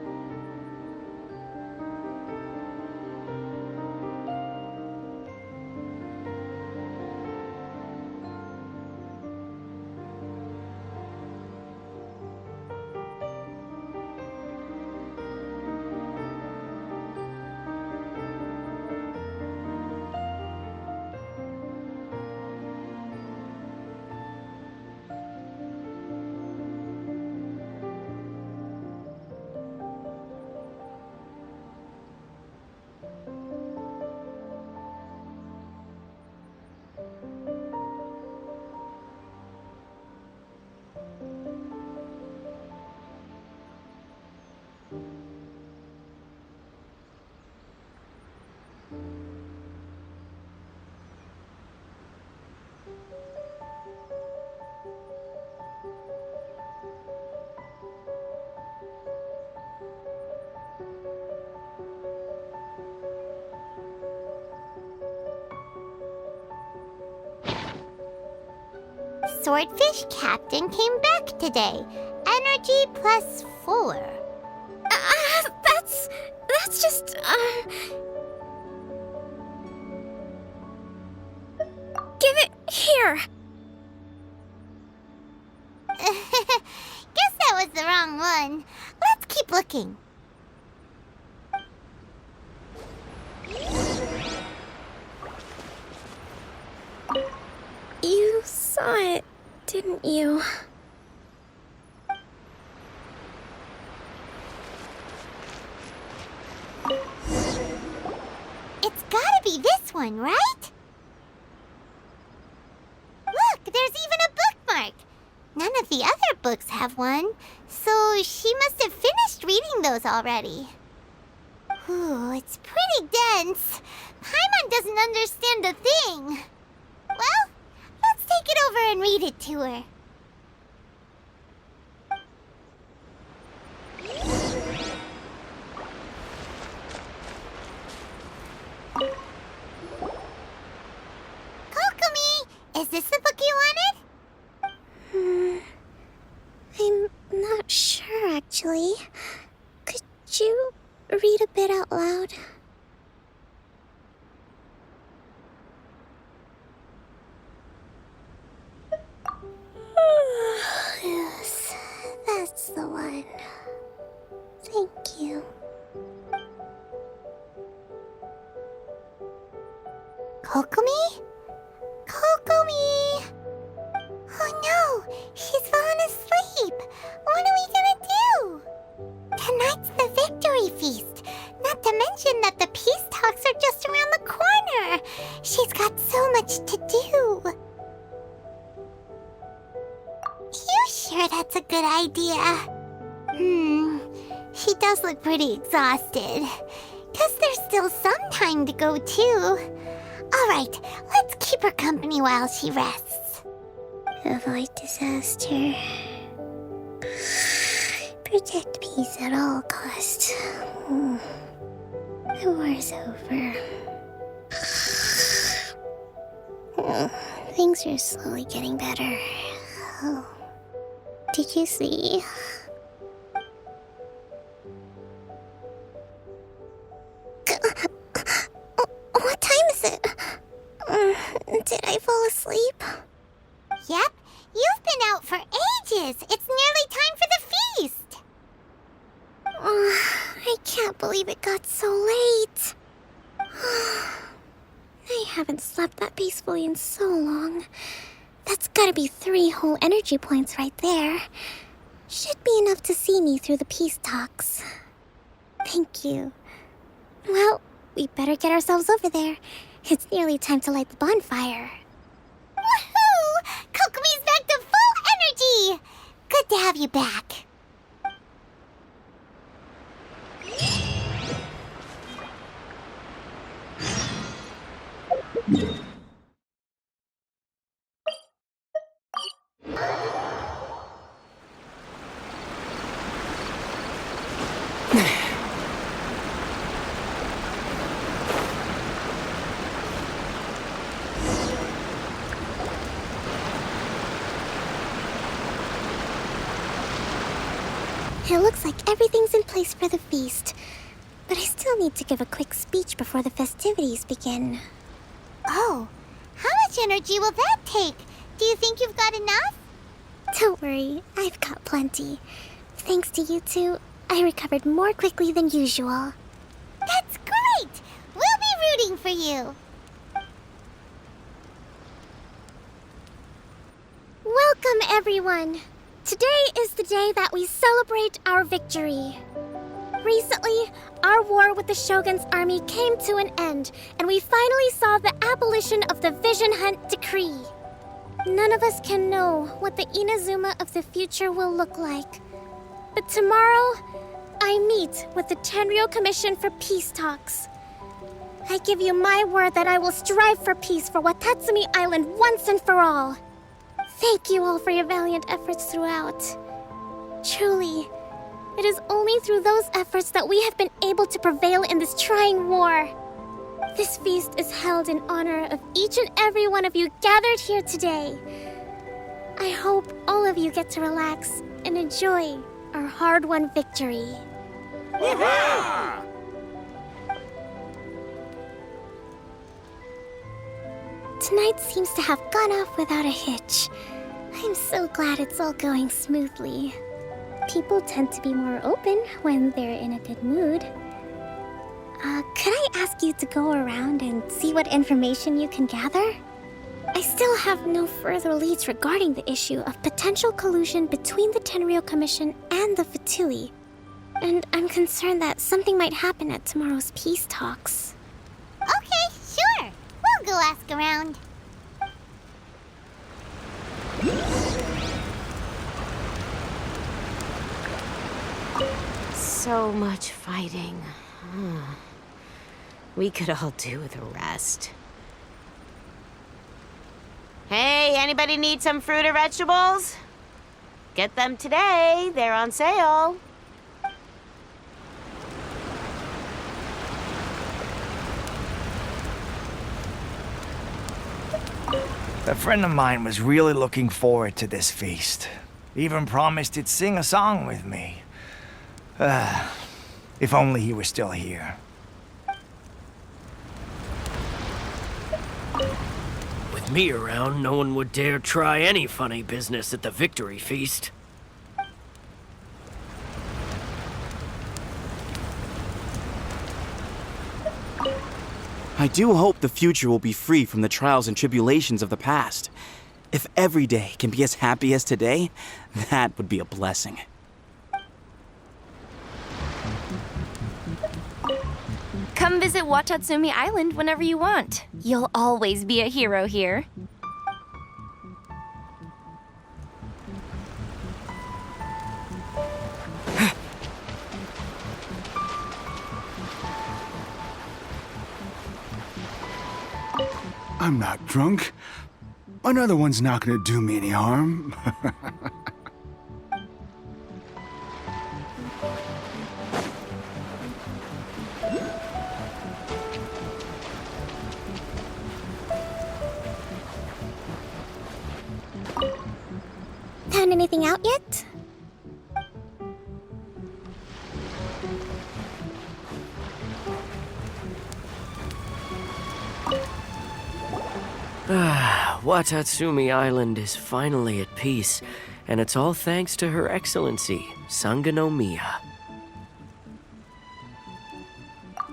Swordfish Captain came back today. Energy +4. That's just, Give it here! Guess that was the wrong one. Let's keep looking. You saw it, didn't you? It's gotta be this one, right? Look, there's even a bookmark. None of the other books have one, so she must have finished reading those already. Ooh, it's pretty dense. Paimon doesn't understand a thing. Well, let's take it over and read it to her. Kokomi, is this the book you wanted? I'm not sure, actually. Could you read a bit out loud? Yes, that's the one. Thank you. Kokomi? Kokomi! Oh no, she's fallen asleep. What are we gonna do? Tonight's the victory feast. Not to mention that the peace talks are just around the corner. She's got so much to do. You sure that's a good idea? She does look pretty exhausted. Guess there's still some time to go, too. Alright, let's keep her company while she rests. Avoid disaster. Protect peace at all costs. The war's over. Things are slowly getting better. Oh. Did you see? What time is it? Did I fall asleep? Yep, you've been out for ages. It's nearly time for the feast. I can't believe it got so late. I haven't slept that peacefully in so long. That's Gotta be 3 whole energy points right there. Should be enough to see me through the peace talks. Thank you. Well, we better get ourselves over there. It's nearly time to light the bonfire. Woohoo! Kokomi's back to full energy! Good to have you back. It looks like everything's in place for the feast. But I still need to give a quick speech before the festivities begin. Oh, how much energy will that take? Do you think you've got enough? Don't worry, I've got plenty. Thanks to you two, I recovered more quickly than usual. That's great! We'll be rooting for you. Welcome, everyone! Today is the day that we celebrate our victory. Recently, our war with the Shogun's army came to an end, and we finally saw the abolition of the Vision Hunt Decree. None of us can know what the Inazuma of the future will look like. But tomorrow, I meet with the Tenryou Commission for peace talks. I give you my word that I will strive for peace for Watatsumi Island once and for all. Thank you all for your valiant efforts throughout. Truly, it is only through those efforts that we have been able to prevail in this trying war. This feast is held in honor of each and every one of you gathered here today. I hope all of you get to relax and enjoy our hard-won victory. Tonight seems to have gone off without a hitch. I'm so glad it's all going smoothly. People tend to be more open when they're in a good mood. Could I ask you to go around and see what information you can gather? I still have no further leads regarding the issue of potential collusion between the Tenryou Commission and the Fatui. And I'm concerned that something might happen at tomorrow's peace talks. Okay, sure. We'll go ask around. So much fighting. We could all do with a rest. Hey, anybody need some fruit or vegetables? Get them today. They're on sale. A friend of mine was really looking forward to this feast. Even promised he'd sing a song with me. If only he were still here. With me around, no one would dare try any funny business at the victory feast. I do hope the future will be free from the trials and tribulations of the past. If every day can be as happy as today, that would be a blessing. Come visit Watatsumi Island whenever you want. You'll always be a hero here. I'm not drunk. Another one's not gonna do me any harm. Found anything out yet? Watatsumi Island is finally at peace, and it's all thanks to Her Excellency, Sangonomiya.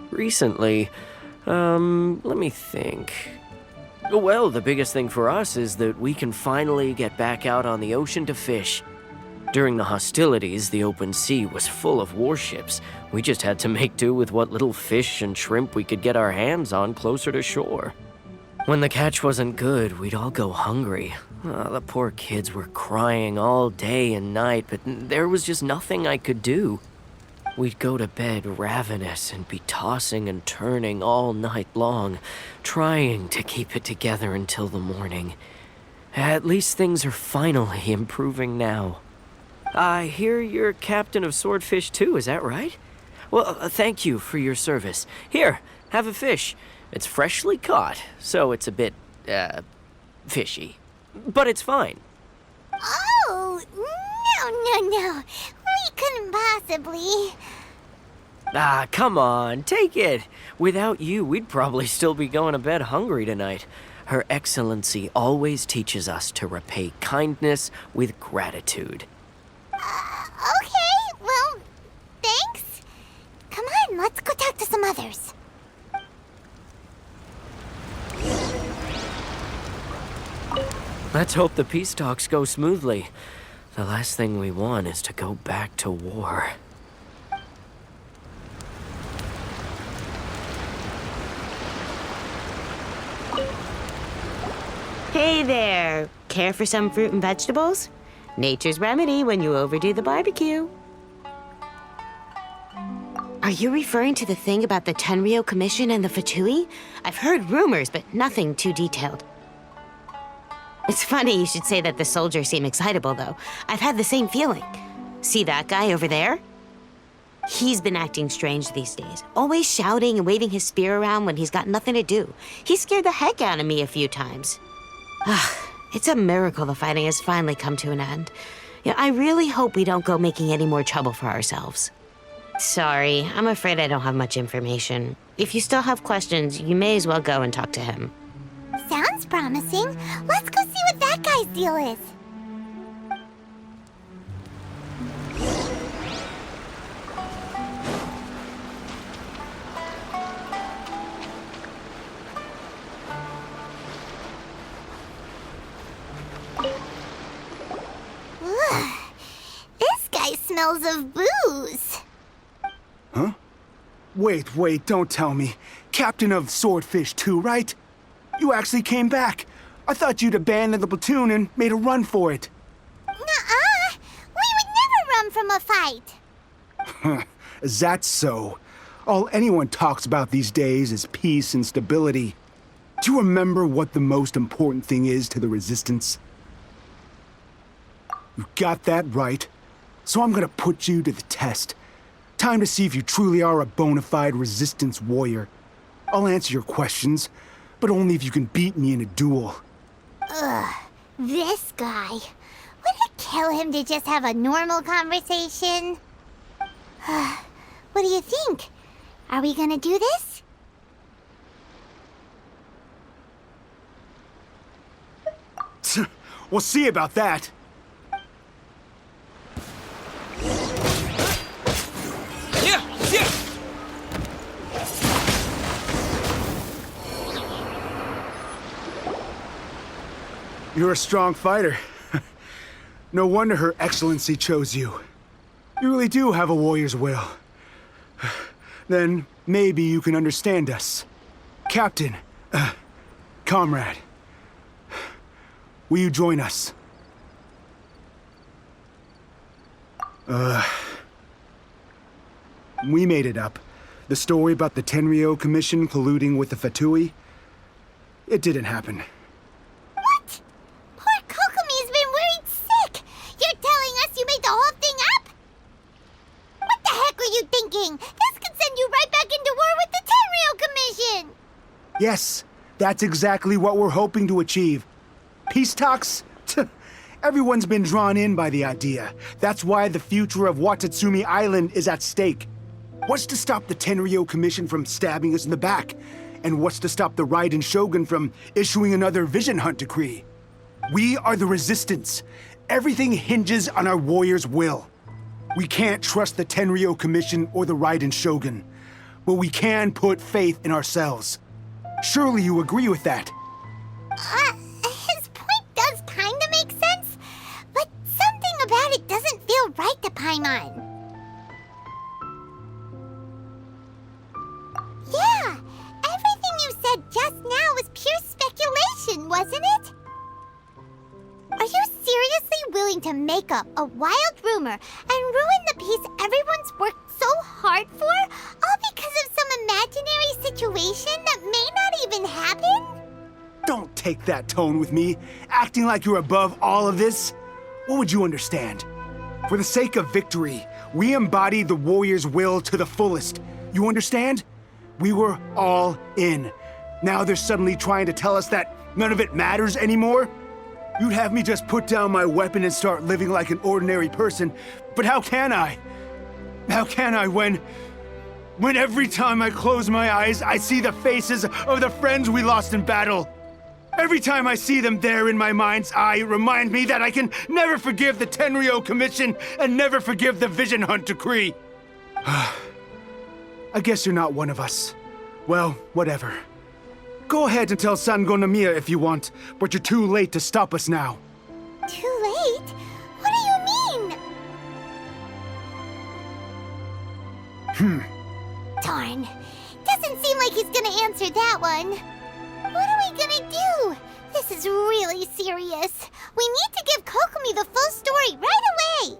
Recently, let me think. Well, the biggest thing for us is that we can finally get back out on the ocean to fish. During the hostilities, the open sea was full of warships. We just had to make do with what little fish and shrimp we could get our hands on closer to shore. When the catch wasn't good, we'd all go hungry. The poor kids were crying all day and night, but there was just nothing I could do. We'd go to bed ravenous and be tossing and turning all night long, trying to keep it together until the morning. At least things are finally improving now. I hear you're captain of Swordfish too, is that right? Well, thank you for your service. Here, have a fish. It's freshly caught, so it's a bit, fishy. But it's fine. Oh, no. We couldn't possibly. Ah, come on, take it. Without you, we'd probably still be going to bed hungry tonight. Her Excellency always teaches us to repay kindness with gratitude. Okay, well, thanks. Come on, let's go talk to some others. Let's hope the peace talks go smoothly. The last thing we want is to go back to war. Hey there! Care for some fruit and vegetables? Nature's remedy when you overdo the barbecue. Are you referring to the thing about the Tenryou Commission and the Fatui? I've heard rumors, but nothing too detailed. It's funny you should say that the soldiers seem excitable, though. I've had the same feeling. See that guy over there? He's been acting strange these days, always shouting and waving his spear around when he's got nothing to do. He scared the heck out of me a few times. It's a miracle the fighting has finally come to an end. Yeah, I really hope we don't go making any more trouble for ourselves. Sorry, I'm afraid I don't have much information. If you still have questions, you may as well go and talk to him. Sounds promising. Let's go see what that guy's deal is. Ugh. This guy smells of booze. Huh? Wait, don't tell me. Captain of Swordfish too, right? You actually came back. I thought you'd abandoned the platoon and made a run for it. Nuh-uh. We would never run from a fight. Is that so? All anyone talks about these days is peace and stability. Do you remember what the most important thing is to the Resistance? You got that right. So I'm gonna put you to the test. Time to see if you truly are a bona fide Resistance warrior. I'll answer your questions, but only if you can beat me in a duel. Ugh, this guy. Would it kill him to just have a normal conversation? What do you think? Are we gonna do this? We'll see about that. You're a strong fighter. No wonder Her Excellency chose you. You really do have a warrior's will. Then maybe you can understand us. Captain, comrade, will you join us? We made it up. The story about the Tenryou Commission colluding with the Fatui, it didn't happen. What? Poor Kokomi's been worried sick. You're telling us you made the whole thing up? What the heck were you thinking? This could send you right back into war with the Tenryou Commission. Yes, that's exactly what we're hoping to achieve. Peace talks? Everyone's been drawn in by the idea. That's why the future of Watatsumi Island is at stake. What's to stop the Tenryou Commission from stabbing us in the back? And what's to stop the Raiden Shogun from issuing another Vision Hunt decree? We are the Resistance. Everything hinges on our warrior's will. We can't trust the Tenryou Commission or the Raiden Shogun, but we can put faith in ourselves. Surely you agree with that? His point does kinda make sense, but something about it doesn't feel right to Paimon. Yeah, everything you said just now was pure speculation, wasn't it? Are you seriously willing to make up a wild rumor and ruin the peace everyone's worked so hard for, all because of some imaginary situation that may not even happen? Don't take that tone with me, acting like you're above all of this. What would you understand? For the sake of victory, we embodied the warrior's will to the fullest. You understand? We were all in. Now they're suddenly trying to tell us that none of it matters anymore? You'd have me just put down my weapon and start living like an ordinary person, but how can I? How can I when every time I close my eyes, I see the faces of the friends we lost in battle? Every time I see them there in my mind's eye, it reminds me that I can never forgive the Tenryo Commission and never forgive the Vision Hunt Decree. I guess you're not one of us. Well, whatever. Go ahead and tell Sango Nomiya if you want, but you're too late to stop us now. Too late? What do you mean? Darn. Doesn't seem like he's gonna answer that one. What are we gonna do? This is really serious. We need to give Kokomi the full story right away!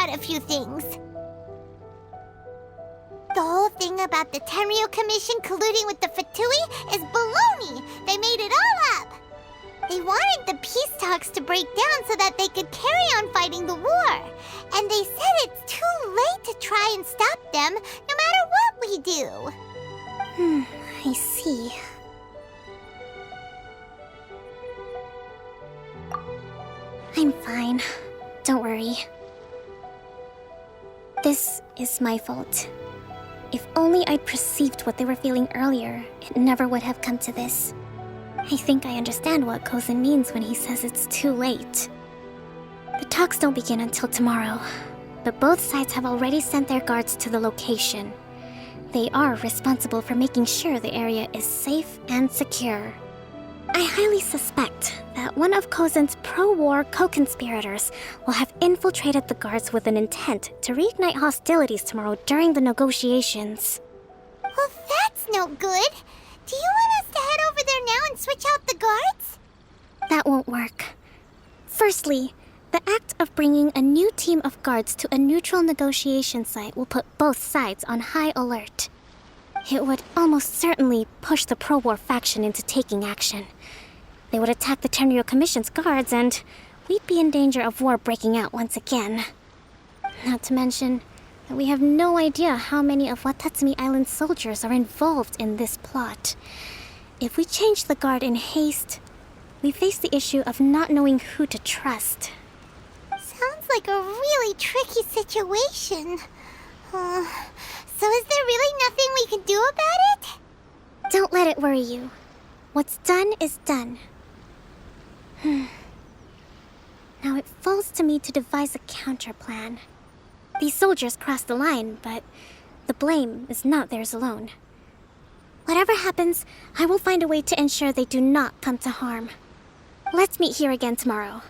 A few things. The whole thing about the Tenryo Commission colluding with the Fatui is baloney. They made it all up. They wanted the peace talks to break down so that they could carry on fighting the war. And they said it's too late to try and stop them, no matter what we do. I see. I'm fine. Don't worry. This is my fault. If only I'd perceived what they were feeling earlier, it never would have come to this. I think I understand what Kozan means when he says it's too late. The talks don't begin until tomorrow, but both sides have already sent their guards to the location. They are responsible for making sure the area is safe and secure. I highly suspect that one of Kozan's pro-war co-conspirators will have infiltrated the guards with an intent to reignite hostilities tomorrow during the negotiations. Well, that's no good. Do you want us to head over there now and switch out the guards? That won't work. Firstly, the act of bringing a new team of guards to a neutral negotiation site will put both sides on high alert. It would almost certainly push the pro-war faction into taking action. They would attack the Tenryo Commission's guards, and we'd be in danger of war breaking out once again. Not to mention that we have no idea how many of Watatsumi Island's soldiers are involved in this plot. If we change the guard in haste, we face the issue of not knowing who to trust. Sounds like a really tricky situation. So is there really nothing we can do about it? Don't let it worry you. What's done is done. Now it falls to me to devise a counterplan. These soldiers crossed the line, but the blame is not theirs alone. Whatever happens, I will find a way to ensure they do not come to harm. Let's meet here again tomorrow.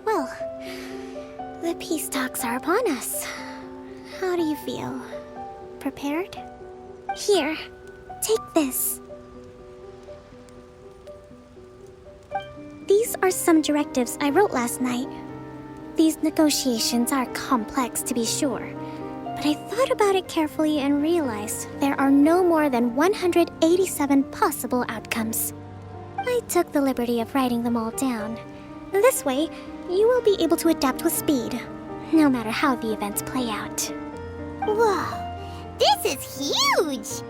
Well, the peace talks are upon us. How do you feel? prepared? Here, take this. These are some directives I wrote last night. These negotiations are complex, to be sure, but I thought about it carefully and realized there are no more than 187 possible outcomes. I took the liberty of writing them all down. This way, you will be able to adapt with speed, no matter how the events play out. Whoa, this is huge!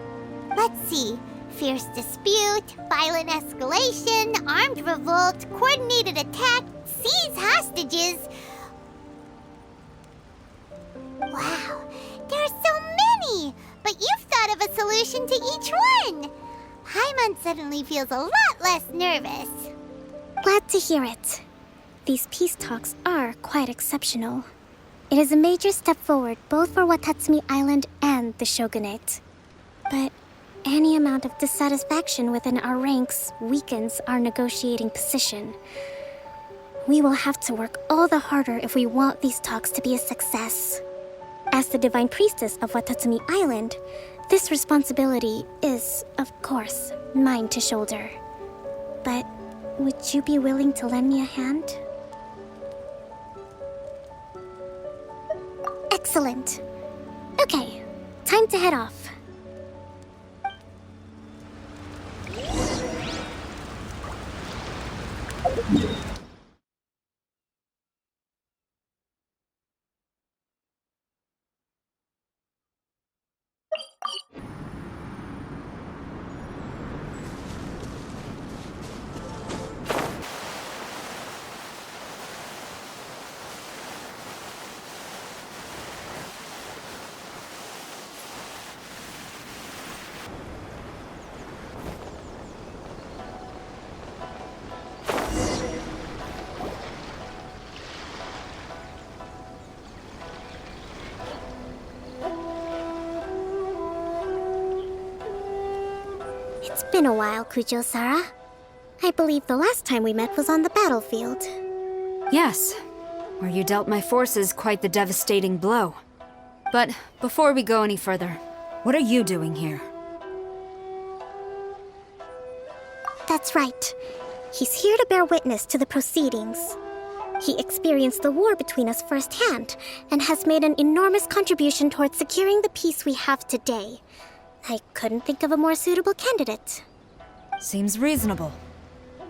Let's see. Fierce dispute, violent escalation, armed revolt, coordinated attack, seize hostages. Wow, there are so many! But you've thought of a solution to each one! Paimon suddenly feels a lot less nervous. Glad to hear it. These peace talks are quite exceptional. It is a major step forward both for Watatsumi Island and the Shogunate. But any amount of dissatisfaction within our ranks weakens our negotiating position. We will have to work all the harder if we want these talks to be a success. As the Divine Priestess of Watatsumi Island, this responsibility is, of course, mine to shoulder. But would you be willing to lend me a hand? Excellent. Okay, time to head off. It's been a while, Kujo-Sara. I believe the last time we met was on the battlefield. Yes, where you dealt my forces quite the devastating blow. But before we go any further, what are you doing here? That's right. He's here to bear witness to the proceedings. He experienced the war between us firsthand and has made an enormous contribution towards securing the peace we have today. I couldn't think of a more suitable candidate. Seems reasonable.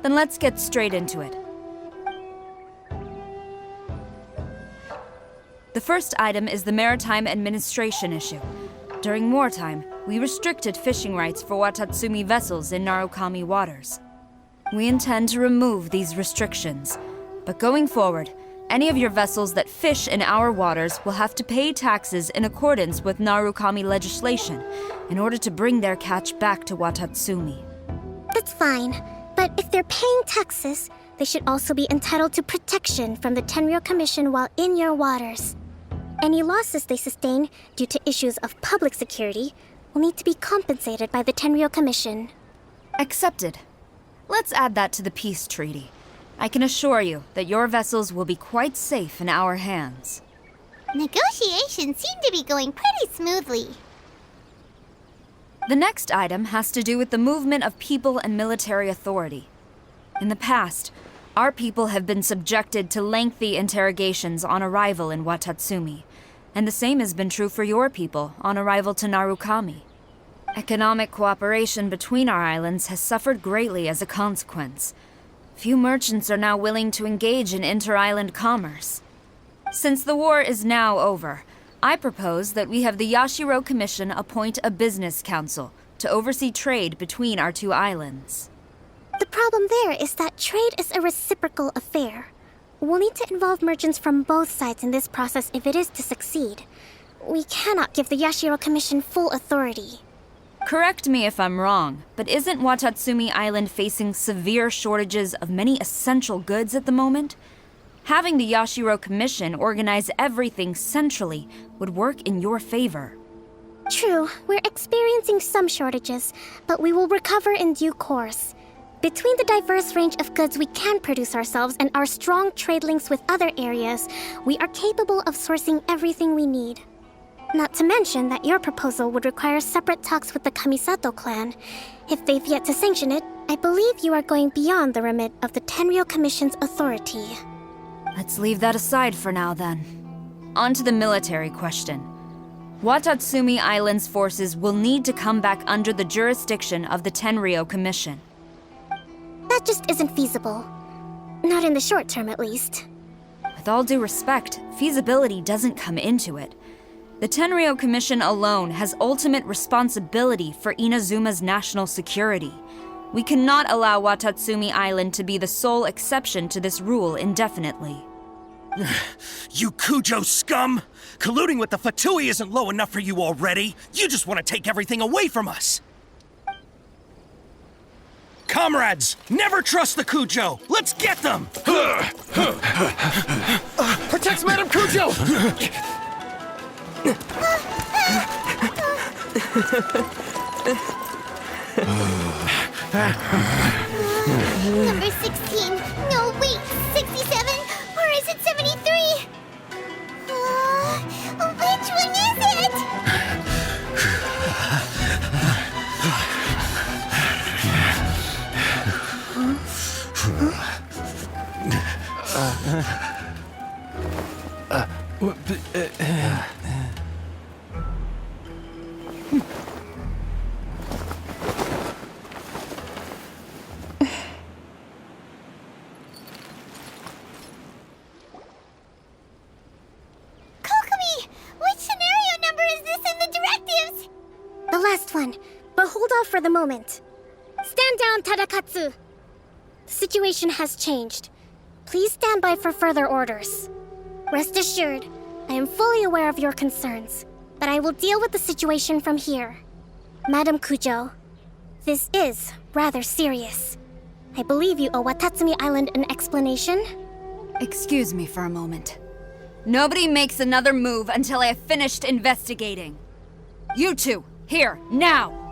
Then let's get straight into it. The first item is the Maritime Administration issue. During wartime, we restricted fishing rights for Watatsumi vessels in Narukami waters. We intend to remove these restrictions, but going forward, any of your vessels that fish in our waters will have to pay taxes in accordance with Narukami legislation in order to bring their catch back to Watatsumi. That's fine, but if they're paying taxes, they should also be entitled to protection from the Tenryou Commission while in your waters. Any losses they sustain due to issues of public security will need to be compensated by the Tenryou Commission. Accepted. Let's add that to the peace treaty. I can assure you that your vessels will be quite safe in our hands. Negotiations seem to be going pretty smoothly. The next item has to do with the movement of people and military authority. In the past, our people have been subjected to lengthy interrogations on arrival in Watatsumi, and the same has been true for your people on arrival to Narukami. Economic cooperation between our islands has suffered greatly as a consequence. Few merchants are now willing to engage in inter-island commerce. Since the war is now over, I propose that we have the Yashiro Commission appoint a business council to oversee trade between our two islands. The problem there is that trade is a reciprocal affair. We'll need to involve merchants from both sides in this process if it is to succeed. We cannot give the Yashiro Commission full authority. Correct me if I'm wrong, but isn't Watatsumi Island facing severe shortages of many essential goods at the moment? Having the Yashiro Commission organize everything centrally would work in your favor. True, we're experiencing some shortages, but we will recover in due course. Between the diverse range of goods we can produce ourselves and our strong trade links with other areas, we are capable of sourcing everything we need. Not to mention that your proposal would require separate talks with the Kamisato clan. If they've yet to sanction it, I believe you are going beyond the remit of the Tenryou Commission's authority. Let's leave that aside for now, then. On to the military question. Watatsumi Island's forces will need to come back under the jurisdiction of the Tenryou Commission. That just isn't feasible. Not in the short term, at least. With all due respect, feasibility doesn't come into it. The Tenryou Commission alone has ultimate responsibility for Inazuma's national security. We cannot allow Watatsumi Island to be the sole exception to this rule indefinitely. You Kujo scum! Colluding with the Fatui isn't low enough for you already. You just want to take everything away from us. Comrades, never trust the Kujo! Let's get them! Protect Madame Kujo! Number 16. No, wait. 67? Or is it 73? Which one is it? Kokomi! Which scenario number is this in the directives? The last one, but hold off for the moment. Stand down, Tadakatsu! The situation has changed. Please stand by for further orders. Rest assured, I am fully aware of your concerns, but I will deal with the situation from here. Madam Kujo, this is rather serious. I believe you owe Watatsumi Island an explanation. Excuse me for a moment. Nobody makes another move until I have finished investigating. You two, here, now!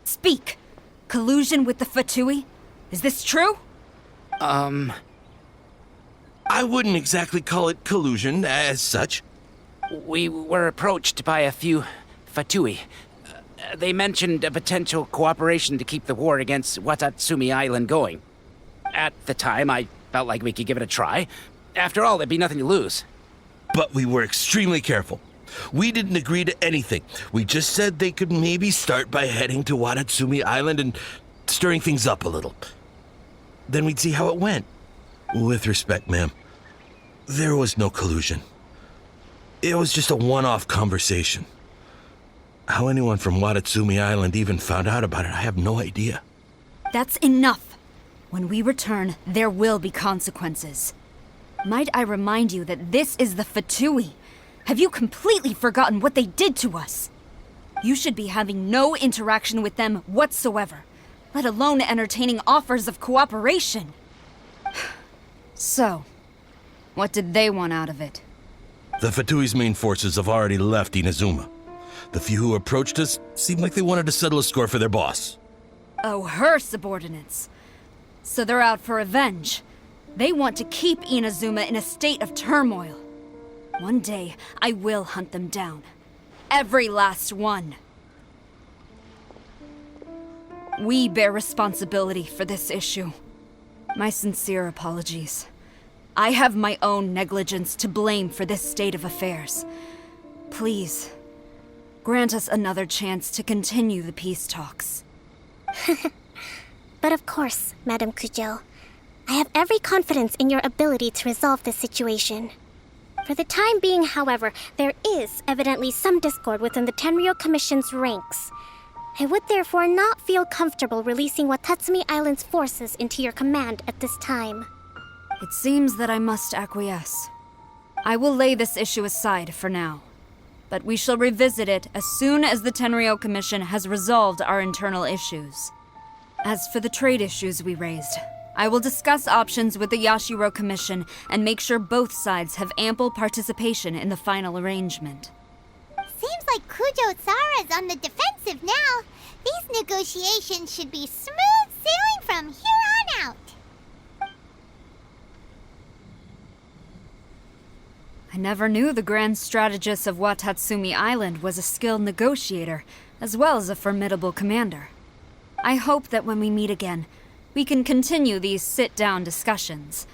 Speak! Collusion with the Fatui? Is this true? I wouldn't exactly call it collusion as such. We were approached by a few Fatui. They mentioned a potential cooperation to keep the war against Watatsumi Island going. At the time, I felt like we could give it a try. After all, there'd be nothing to lose. But we were extremely careful. We didn't agree to anything. We just said they could maybe start by heading to Watatsumi Island and stirring things up a little. Then we'd see how it went. With respect, ma'am, there was no collusion. It was just a one-off conversation. How anyone from Watatsumi Island even found out about it, I have no idea. That's enough. When we return, there will be consequences. Might I remind you that this is the Fatui? Have you completely forgotten what they did to us? You should be having no interaction with them whatsoever, let alone entertaining offers of cooperation. So, what did they want out of it? The Fatui's main forces have already left Inazuma. The few who approached us seemed like they wanted to settle a score for their boss. Oh, her subordinates. So they're out for revenge. They want to keep Inazuma in a state of turmoil. One day, I will hunt them down. Every last one. We bear responsibility for this issue. My sincere apologies. I have my own negligence to blame for this state of affairs. Please, grant us another chance to continue the peace talks. But of course, Madam Kujo. I have every confidence in your ability to resolve this situation. For the time being, however, there is evidently some discord within the Tenryou Commission's ranks. I would therefore not feel comfortable releasing Watatsumi Island's forces into your command at this time. It seems that I must acquiesce. I will lay this issue aside for now, but we shall revisit it as soon as the Tenryou Commission has resolved our internal issues. As for the trade issues we raised, I will discuss options with the Yashiro Commission and make sure both sides have ample participation in the final arrangement. Seems like Kujo Sara's on the defensive now. These negotiations should be smooth sailing from here on out. I never knew the grand strategist of Watatsumi Island was a skilled negotiator, as well as a formidable commander. I hope that when we meet again, we can continue these sit-down discussions.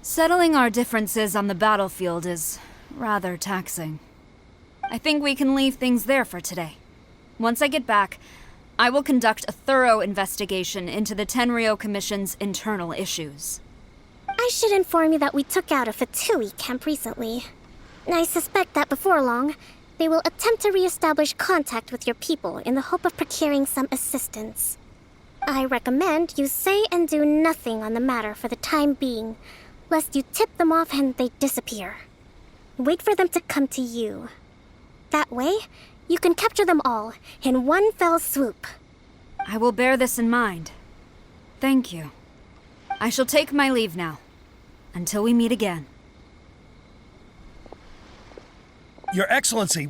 Settling our differences on the battlefield is rather taxing. I think we can leave things there for today. Once I get back, I will conduct a thorough investigation into the Tenryo Commission's internal issues. I should inform you that we took out a Fatui camp recently. I suspect that before long, they will attempt to re-establish contact with your people in the hope of procuring some assistance. I recommend you say and do nothing on the matter for the time being, lest you tip them off and they disappear. Wait for them to come to you. That way, you can capture them all in one fell swoop. I will bear this in mind. Thank you. I shall take my leave now. Until we meet again. Your Excellency,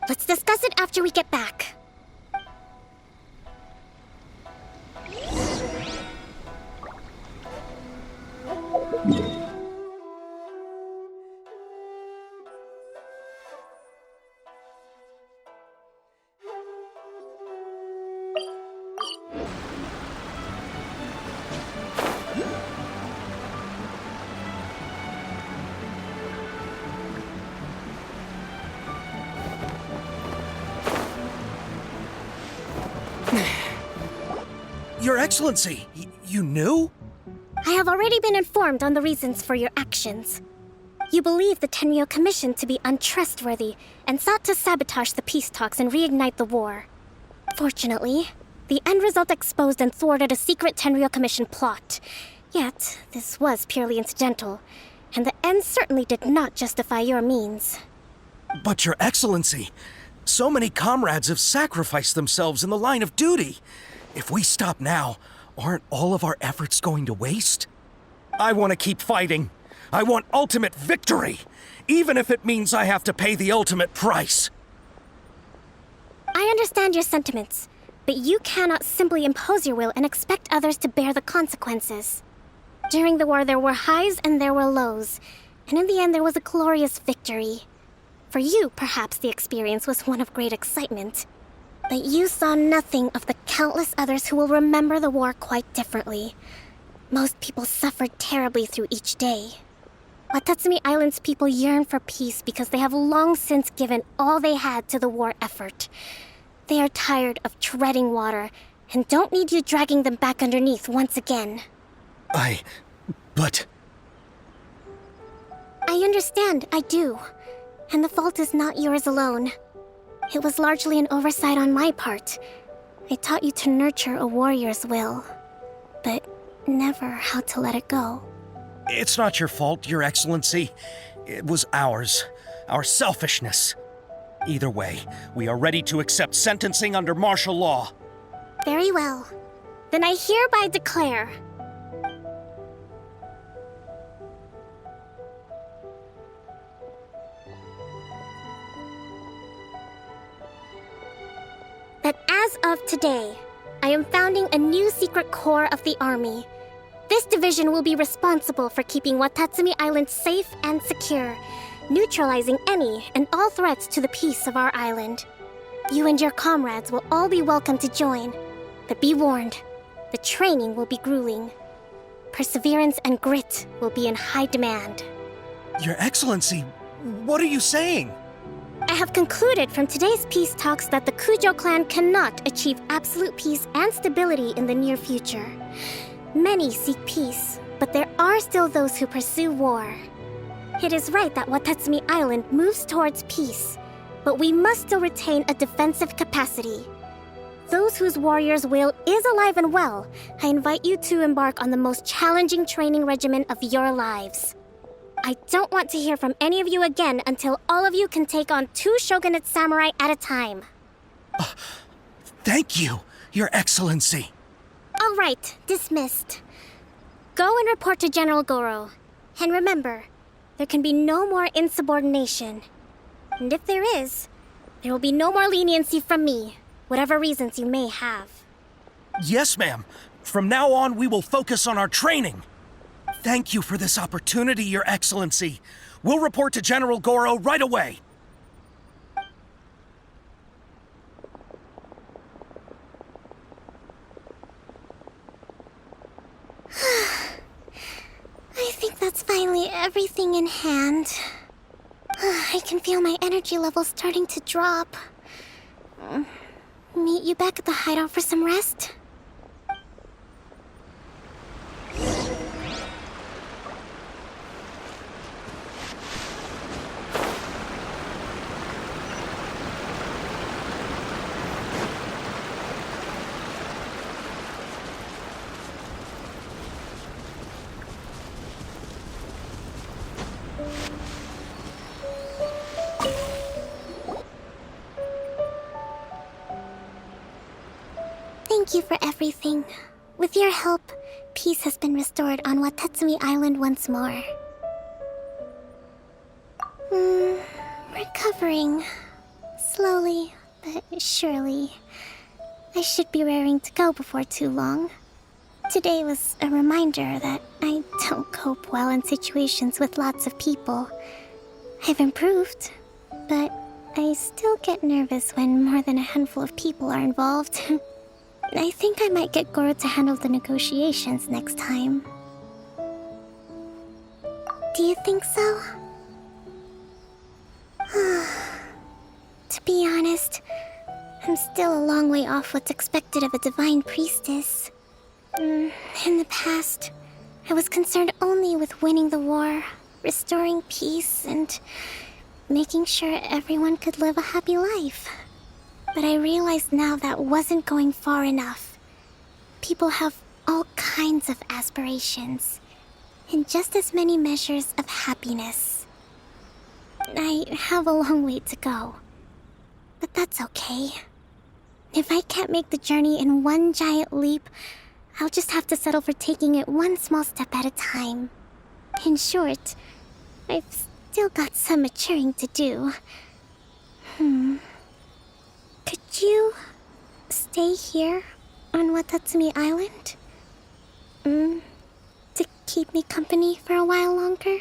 Let's discuss it after we get back. Your Excellency, you knew? I have already been informed on the reasons for your actions. You believe the Tenryo Commission to be untrustworthy and sought to sabotage the peace talks and reignite the war. Fortunately, the end result exposed and thwarted a secret Tenryo Commission plot. Yet, this was purely incidental, and the end certainly did not justify your means. But Your Excellency, so many comrades have sacrificed themselves in the line of duty. If we stop now, aren't all of our efforts going to waste? I want to keep fighting. I want ultimate victory, even if it means I have to pay the ultimate price. I understand your sentiments, but you cannot simply impose your will and expect others to bear the consequences. During the war, there were highs and there were lows, and in the end, there was a glorious victory. For you, perhaps the experience was one of great excitement. But you saw nothing of the countless others who will remember the war quite differently. Most people suffered terribly through each day. Watatsumi Island's people yearn for peace because they have long since given all they had to the war effort. They are tired of treading water and don't need you dragging them back underneath once again. But... I understand, I do. And the fault is not yours alone. It was largely an oversight on my part. I taught you to nurture a warrior's will, but never how to let it go. It's not your fault, Your Excellency. It was ours. Our selfishness. Either way, we are ready to accept sentencing under martial law. Very well. Then I hereby declare... that as of today, I am founding a new secret corps of the army. This division will be responsible for keeping Watatsumi Island safe and secure, neutralizing any and all threats to the peace of our island. You and your comrades will all be welcome to join, but be warned, the training will be grueling. Perseverance and grit will be in high demand. Your Excellency, what are you saying? I have concluded from today's peace talks that the Kujo clan cannot achieve absolute peace and stability in the near future. Many seek peace, but there are still those who pursue war. It is right that Watatsumi Island moves towards peace, but we must still retain a defensive capacity. Those whose warrior's will is alive and well, I invite you to embark on the most challenging training regimen of your lives. I don't want to hear from any of you again until all of you can take on 2 shogunate samurai at a time. Thank you, Your Excellency. All right, dismissed. Go and report to General Goro. And remember, there can be no more insubordination. And if there is, there will be no more leniency from me, whatever reasons you may have. Yes, ma'am. From now on, we will focus on our training. Thank you for this opportunity, Your Excellency. We'll report to General Goro right away. I think that's finally everything in hand. I can feel my energy levels starting to drop. Meet you back at the hideout for some rest? Thank you for everything. With your help, peace has been restored on Watatsumi Island once more. Recovering. Slowly, but surely. I should be raring to go before too long. Today was a reminder that I don't cope well in situations with lots of people. I've improved, but I still get nervous when more than a handful of people are involved. I think I might get Goro to handle the negotiations next time. Do you think so? To be honest, I'm still a long way off what's expected of a divine priestess. In the past, I was concerned only with winning the war, restoring peace, and making sure everyone could live a happy life. But I realize now that wasn't going far enough. People have all kinds of aspirations, and just as many measures of happiness. I have a long way to go, but that's okay. If I can't make the journey in one giant leap, I'll just have to settle for taking it one small step at a time. In short, I've still got some maturing to do. Could you stay here on Watatsumi Island? To keep me company for a while longer?